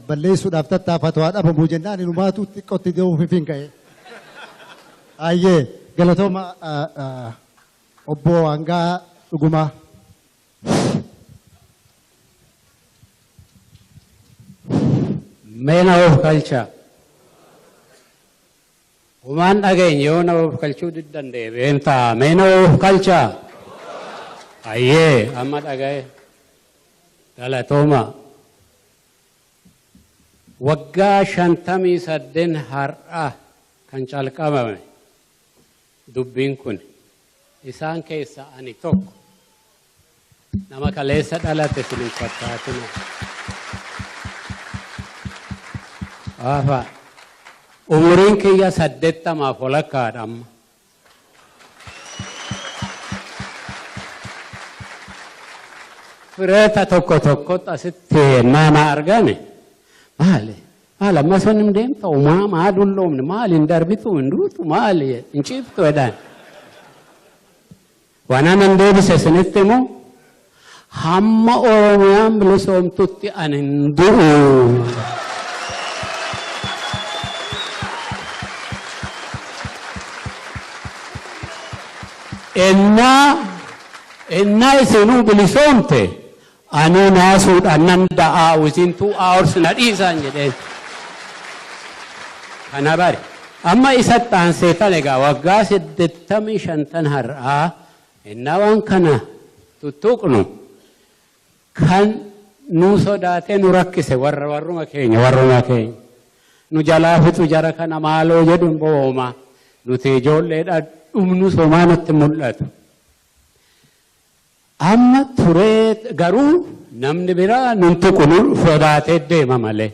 balleessuudhaaf tattaafatu haa dhabamu jennaan inumaatu xiqqootti deemuuf hin ka'e. Ayyee galatooma obbo Hangaa Dhugumaa. Meena of kalcha. Umaan dhageenya yoo nama of kalchuu diddan deebi'een ta'a. Meena of kalcha. Ayyee amma dhagaye. Galatooma. Waggaa 58 har'a kan calqabame dubbiin kun isaan keessa ani tokko nama kaleessa dhalate sin fakkaatina. Afa umuriin kiyya 80 walakkaadha amma. Fireeta tokko tokkotti asitti nama argame maali? Maal amma sun hin deemta maa dulloomne maali hin darbitu hin duutu maali hin ciiftu jedhan. Waan nan deebise isinitti immoo hamma Oromiyaan bilisoomtutti ani hin du'u. Ennaa isinuu bilisoomte anuu naasuudhaan nan da'aa within 2 hours na dhiisan jedheen. Kana bari amma isatti aansee tan egaa waggaa 85 har'aa ennaa waan kana tuttuqnu kan nu sodaatee nu rakkise warruma keenya nu jalaa fixu jara kana maaloo jedhuun booma nuti ijoolleedha dhumnu somaanatti mul'atu. Amma turee garuu namni biraa nun tuqunu sodaatee deema malee.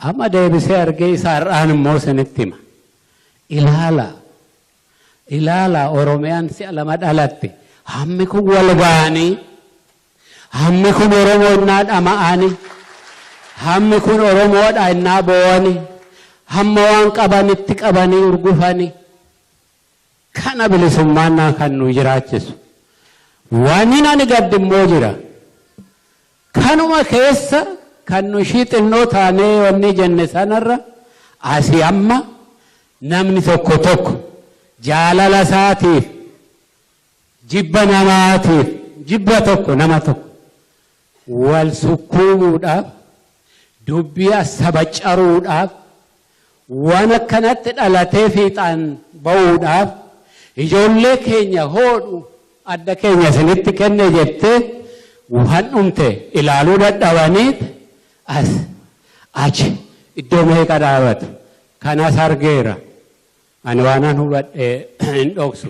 Amma deebisee argee isa har'aan immoo isinitti hima. Ilaala Oromiyaan si'a lama dhalatte. Hammi kun wal ga'anii. Hammi kun Oromoo innaa dhama'anii. Hammi kun Oromoodha innaa boo'anii. Hamma waan qabanitti qabanii urgufanii. Kana bilisummaannaa kan nu jiraachisu. Waan ani gaddi immoo jira. Kanuma keessa kan nu ishii xinnoo taanee wanni jenne sanarra asii amma namni tokko jaalala isaatiif jibba namaatiif jibba tokko nama tokko wal sukkuumuudhaaf dubbii asabaccaruudhaaf waan akkanatti dhalatee fiixaan ba'uudhaaf ijoollee keenya hoodhu adda keenya isinitti kenne jettee waan dhumte ilaaluu dadhabaniit as achi iddoo meeqa dhaabatu kanas argeera ani waanan hubadhee hin dhoksu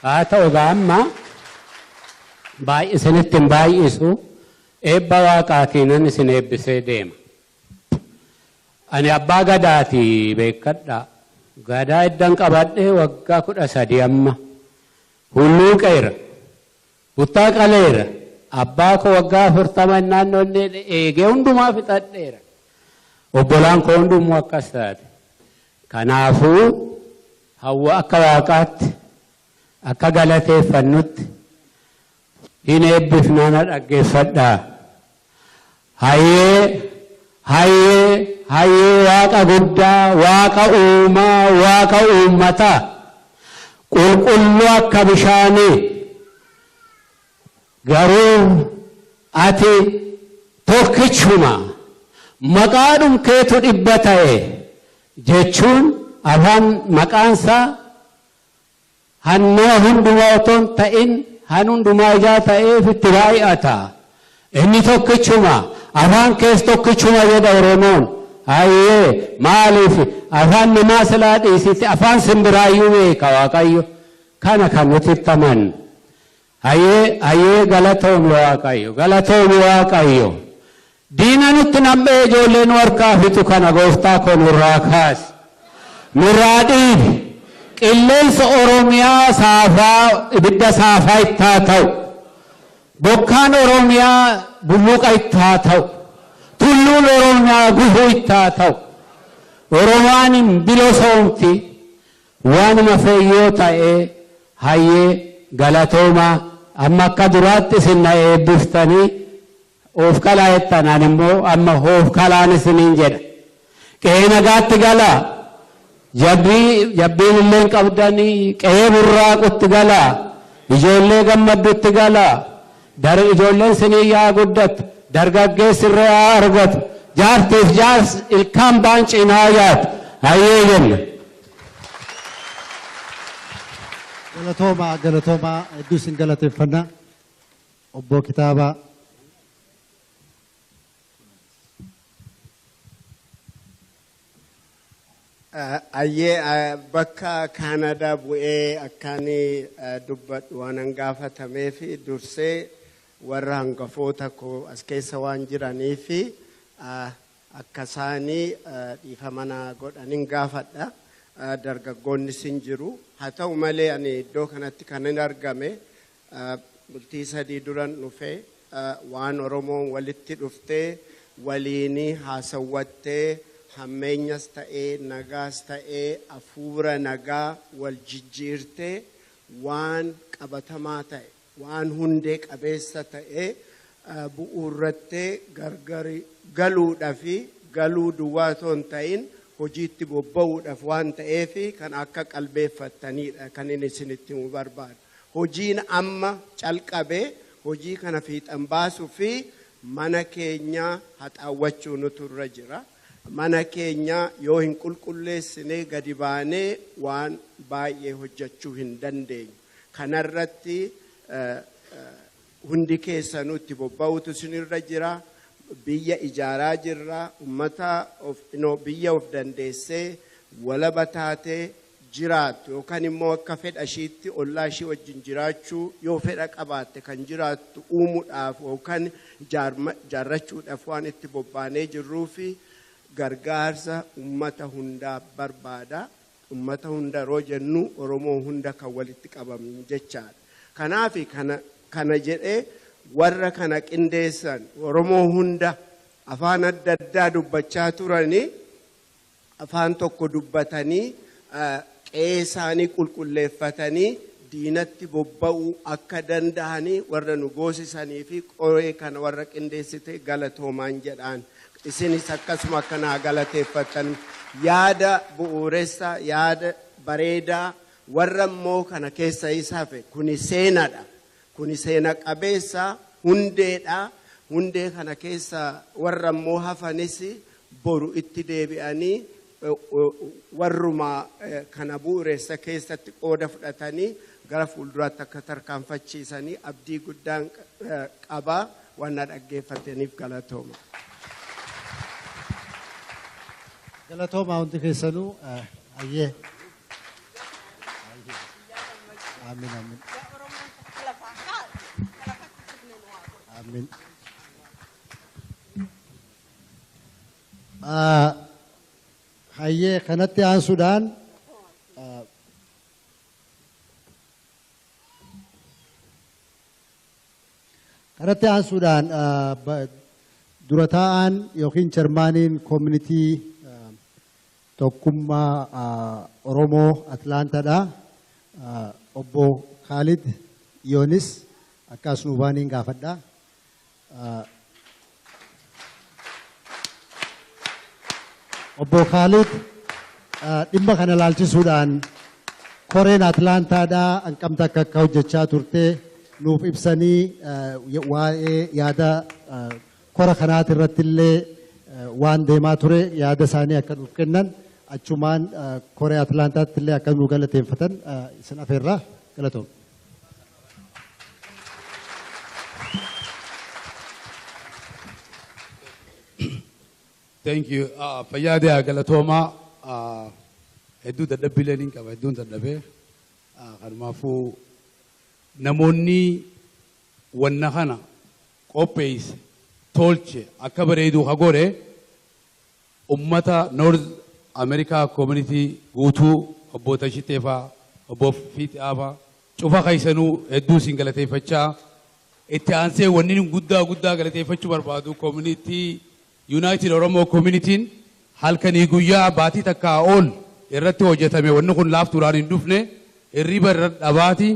haa ta'u amma isinitti hin baay'isu eebba waaqaatiin isin eebbisee deema. Ani abbaa gadaati beekadha. Gadaa iddan qabadhee waggaa 13 amma. Hulluu qeera. Buttaa qaleera. Abbaa koo waggaa 40 naannoo eegee hundumaa fixadheera. Obbolaan koo hundumuu akkas taate. Kanaafuu hawwa akka waaqaatti akka galateeffannutti hin eebbifnaan dhaggeeffadhaa. Hayyee waaqa guddaa, waaqa uumaa, waaqa uummataa, qulqulluu akka bishaanii. Garuu ati tokkichuma maqaadhum keetu dhibba ta'e jechuun afaan maqaansaa hannaa hundumaa otoo hin ta'in han hundumaa ijaa ta'eef itti baay'ata. Inni tokkichuma afaan kees tokkichuma jedha Oromoon. Hayyee maaliif afaan namaa silaa dhiisiti afaan simbiraayyuu beeka Waaqayyo kana kan nuti ittaman. Hayyee galatoomi Waaqayyo galatoomi Waaqayyo. Diina nutti nam'ee ijoollee nu harkaa fixu kana gooftaa koo nurraa kaasi. Nurraa dhiibi. Qilleensa Oromiyaa saafaa ibidda saafaa itti haa ta'u. Bokkaan Oromiyaa bulluqa itti haa ta'u. Tulluun Oromiyaa gufuu itti haa ta'u. Oromaan hin bilosoomti waanuma feeyyoo ta'ee hayyee galatoomaa amma akka duraatti isin na eebbiftanii of kalaa jettanaan immoo amma of kalaan isiniin jedha. Qe'ee nagaatti galaa. Jabbiin illee qabdanii qe'ee burraaqutti galaa. Ijoollee gammaddutti galaa. Ijoolleen sinii yaa guddatu. Dargaggeessi irra yaa argatu. Jaartiif jaarsi ilkaan baan cinaa yaatu. Hayyee jenna. Galatoomaa hedduu isin galateeffannaa. Obbo Kitaabaa. Ayyee bakka Kaanadaa bu'ee akkaanii dubbadhu waan gaafatamee fi dursee warra hangafoota koo as keessa waan jiranii fi akka isaanii dhiifama godhaniin gaafadha. Dargaggoonni sin jiru. Haa ta'u malee ani iddoo kanatti kan hin argame bultii 3 duran dhufee waan Oromoon walitti dhuftee waliinii haasawwattee hammeenyas ta'ee nagaas ta'ee afuura nagaa wal jijjiirtee waan qabatamaa ta'e waan hundee qabeessa ta'e bu'uurrattee gargari galuudhaaf galuu duwwaa otoo hin ta'in hojiitti bobba'uudhaaf waan ta'eef kan akka qalbeeffattanidha kan inni isinitti himuu barbaadu. Hojiin amma calqabee hojii kana fiixan baasuu fi mana keenya haxaawwachuu nutu irra jira. Mana keenya yoo hin qulqulleessine gadi baanee waan baay'ee hojjechuu hin dandeenyu. Kanarratti hundi keessanuu itti bobba'uutu isinirra jira. Biyya ijaaraa jirra. Ummata biyya of dandeessee walaba taatee jiraattu yookaan immoo akka fedha ishiitti ollaa ishii wajjin jiraachuu yoo fedha qabaatte kan jiraattu uumuudhaaf yookaan ijaarrachuudhaaf waan itti bobbaanee jirruu fi gargaarsa ummata hundaa barbaada. Ummata hunda yeroo jennu Oromoo hunda kan walitti qabamu jechaadha. Kanaaf kana jedhee warra kana qindeessan Oromoo hunda afaan adda addaa dubbachaa turanii afaan tokko dubbatanii qe'ee isaanii qulqulleeffatanii diinatti bobba'uu akka danda'anii warra nu goosisanii fi qoree kana warra qindeessite galatoomaan jedhaan. Isinis akkasuma akkanaa galateeffatan yaada bu'uuressa yaada bareedaa warra immoo kana keessa isaafe kuni seenadha. Kuni seena qabeessa hundeedha. Hundee kana keessa warra immoo hafanis boru itti deebi'anii warruma kana bu'uureessa keessatti qooda fudhatanii gara fuulduraatti akka tarkaanfachiisanii abdii guddaan qabaa waan dhaggeeffataniif galatooma. Galatooma hundi keessanuu ayyee. Amin amin. Amin. Hayyee kanatti aansuudhaan dura taa'aan yookiin chairmaaniin koomunitii tokkummaa Oromoo Atlaantaadha. Obbo Khalid Yoonis akkas nu baaniin gaafadha. Obbo Khalid dhimma kana ilaalchisuudhaan koreen Atlaantaadhaa hanqamta akka hojjechaa turte nuuf ibsanii waa'ee yaada kora kanaati irratti illee waan deemaa ture yaada isaanii akka nuuf kennan achumaan koree Atlaantaatti illee akka nu galateeffatan isin afeerraa galatoom. Thank you. Fayyade galatoma hedduu dadhabbileen hin qaba hedduun dadhabee kanumaafuu namoonni wanna kana qopheesse tolche akka bareedu ha godhe ummata North America community guutuu obboota Shiteefaa obbo Fiixaafaa cufa kaysanuu hedduu isin galateeffachaa itti aansee wanni guddaa galateeffachuu barbaadu community United Oromo Community halkanii guyyaa baatii takkaa ol irratti hojjetame wanni kun laaftuudhaan hin dhufne irriba irra dhabaati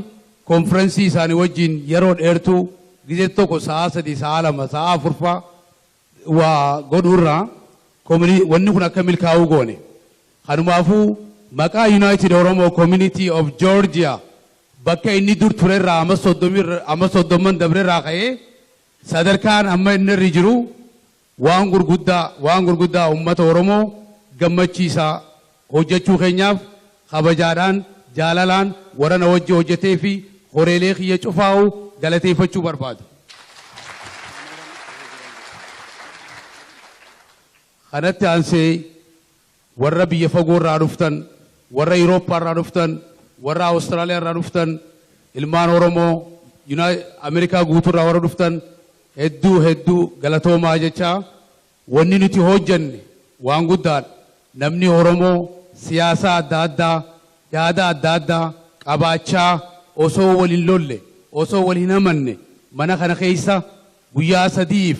konferensii isaanii wajjin yeroo dheertuu gizee tokko sa'a 3 sa'a 2 sa'a 4 waa godhuurraa wanni kun akka milkaa'uu goone kanumaafuu maqaa United Oromo Community of Georgia bakka inni dur turerraa amma 30 dabrerraa ka'ee sadarkaan amma inni irra jiru waan gurguddaa ummata Oromoo gammachiisaa hojjechuu keenyaaf kabajaadhaan jaalalaan warana wajji hojjetee fi horeelee kiyya cufaa'u galateeffachuu barbaadu. Kanatti aansee warra biyya fagoo irraa dhuftan, warra Yurooppaa irraa dhuftan, warra Awustiraaliyaa irraa dhuftan, ilmaan Oromoo Ameerikaa guutuu irraa warra dhuftan hedduu galatoomaa jechaa wanni nuti hojjenne waan guddaadha. Namni Oromoo siyaasa adda addaa yaada adda addaa qabaachaa osoo waliin lolle osoo waliin amanne mana kana keessa guyyaa 3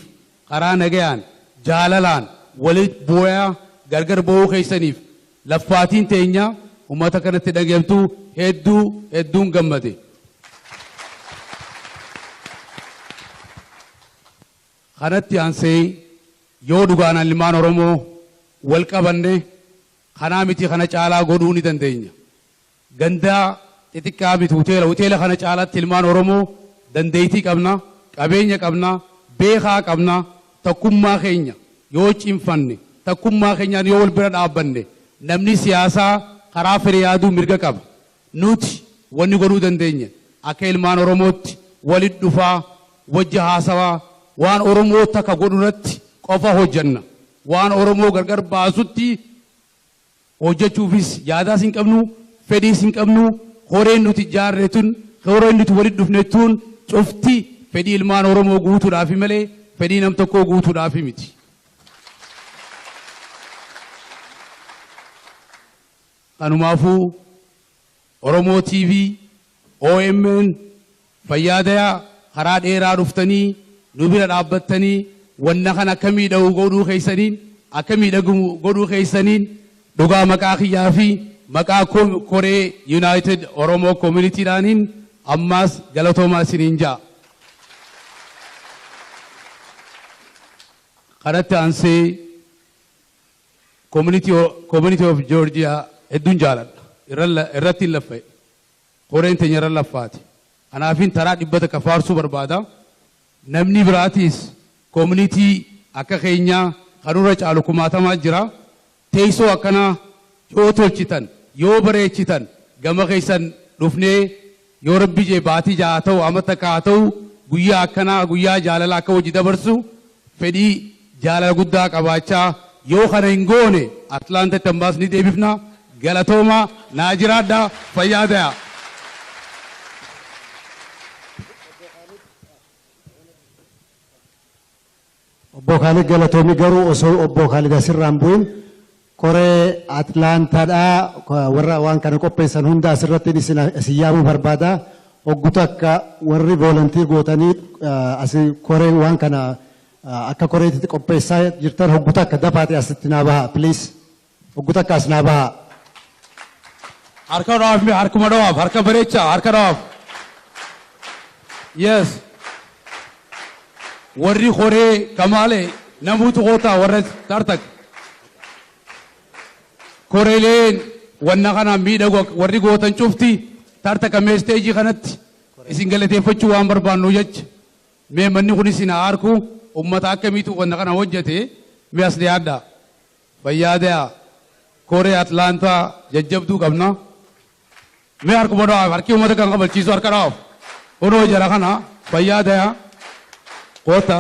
karaa nagayaan jaalalaan walitti booyaa gargar ba'uu keessaniif laffaatiin teenya ummata kanatti dhageeftuu hedduun gammade. Kanatti aansee yoo dhugaan ilmaan Oromoo wal qabanne kanaa miti kana caalaa godhuu ni dandeenya. Gandaa xixiqqaa miti hoteela kana caalaatti ilmaan Oromoo dandeettii qabna, qabeenya qabna, beekaa qabna, tokkummaa keenya yoo cimfanne, tokkummaa keenyaan yoo wal bira dhaabbanne namni siyaasaa karaa fedhe yaaduu mirga qaba. Nuti wanni godhuu dandeenya akka ilmaan Oromootti walitti dhufaa wajja haasawaa waan Oromoo takka godhurratti qofa hojjanna. Waan Oromoo gargar baasutti hojjechuufis yaadaas hin qabnu, fedhiis hin qabnu, horeen nuti ijaarreetun, horeen nuti walitti dhufneetun cufti fedhii ilmaan Oromoo guutuudhaafi malee fedhii nam tokkoo guutuudhaafi miti. Kanumaafuu Oromoo TV, OMN, Fayyaadayaa karaa dheeraa dhuftanii nu bira dhaabbattanii wanna kana akka miidhagu godhuu keessaniin akka miidhagu godhuu keessaniin dhugaa maqaa kiyyaa fi maqaa koree United Oromo Community dhaaniin ammaas galatoomaa isiniin ja'a. Kanatti aansee Community of Georgia hedduun jaaladha. Irratti hin laffa'e. Koreen teenya irra laffaati. Kanaafin taraa dhibbata kafaarsuu barbaada. Namni biraatis community akka keenyaa kanurra caalu kumaatamaa jira. teessoo akkanaa yoo tolchitan yoo bareechitan gama keessan dhufnee yoo rabbi jee baatii ja'a ta'u amata kaa ta'u guyyaa akkanaa guyyaa jaalala akka hojii dabarsu fedhii jaalala guddaa qabaachaa yoo kana hin goone Atlaantatti ambaas ni deebifna galatooma naa jiraadhaa fayyaadhaa. Obbo Khaalid galatoomi garuu osoo obbo Khaalid asirraan bu'in koree Atlaantaadhaa warra waan kana qopheessan hunda asirratti isin yaamuu barbaada. Oggutu akka warri voolontii gootanii asii koree waan kana akka koreetitti qopheessaa jirtan oggutu akka dafaate asitti naa baha please. Oggutu akka as naa baha. Harka dhawaaf harkuma dhawaaf harka bareecha harka dhawaaf. Yes. Warri koree Kamaale namuutu goota warra tartak. Koreeleen wanna kana miidhagu warri gootan cufti tartaka mee steejii kanatti isin galateeffachuu waan barbaannu jecha mee manni kun isin harku ummata akkamiitu wanna kana hojjete mee as dhiyaadha fayyaadhaa koree Atlaantaa jajjabduu qabna mee harkuma dhawaaf harki ummata kan qabachiisu harka dhawaaf kunoo jara kana fayyaadhaa goota.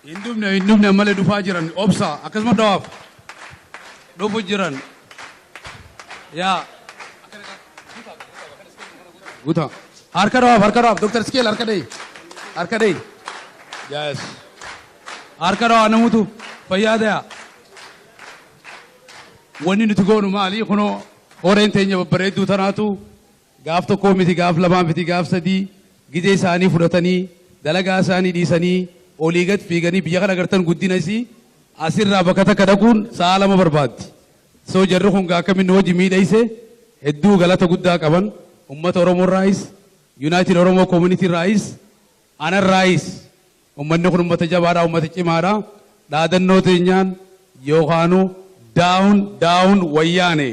Hindumne malee dhufaa jiran obsa akkasuma dhawaaf dhufu jiran yaa guuta harka dhawaaf Dr. Skeel harka dhee yes harka dhawaa namutu fayyaadhaa wanni nuti goonu maali kunoo horeen teenya babbareedduu tanaatu gaaf tokkoo miti gaaf lamaan miti gaaf sadii gidee isaanii fudhatanii dalagaa isaanii dhiisanii olii gad fiiganii biyya kana agartan guddina isii asirraa bakka takka dhaquun sa'a lama barbaaddi. Soo jarri kun akkamiin hojii miidhayse hedduu galata guddaa qaban ummata Oromoo irraayis United Oromoo Community irraayis ana irraayis ummanni kun ummata jabaadha ummata cimaadha dhaadannoo teenyaan yookaanu down wayyaane.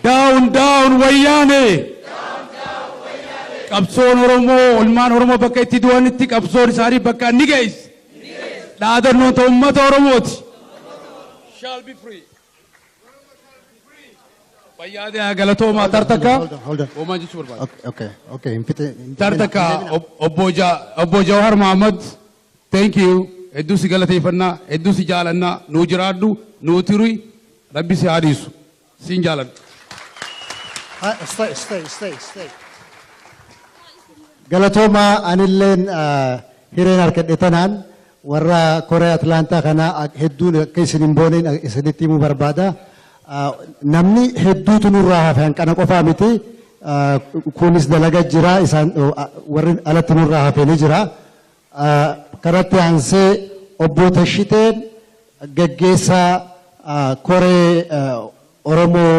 Down wayyaane. Qabsoon Oromoo ilmaan Oromoo bakka itti du'anitti qabsoon isaanii bakka ni geessi. Dhaadannoon ta'u uummata Oromooti. Shall be free. Fayyaadhaa galatoomaa tartakka. Oomaa jechuu barbaada. Okay. Tartakka obbo Jawahar Mahammad thank you hedduu si galateeffannaa hedduu si jaalannaa nuu jiraadhu nuu turi rabbi si haadhiisu siin jaaladha. Stay. Galatooma anilleen hireen harkadhe tanaan warra koree Atlaantaa kana hedduun akka isin hin booneen isinitti himuu barbaada. Namni hedduutu nurraa hafe hanqana qofaa miti. Kunis dalaga jira isaan warri alatti nurraa hafe ni jira. Kanatti aansee obbo Tashiteen gaggeessaa koree Oromoo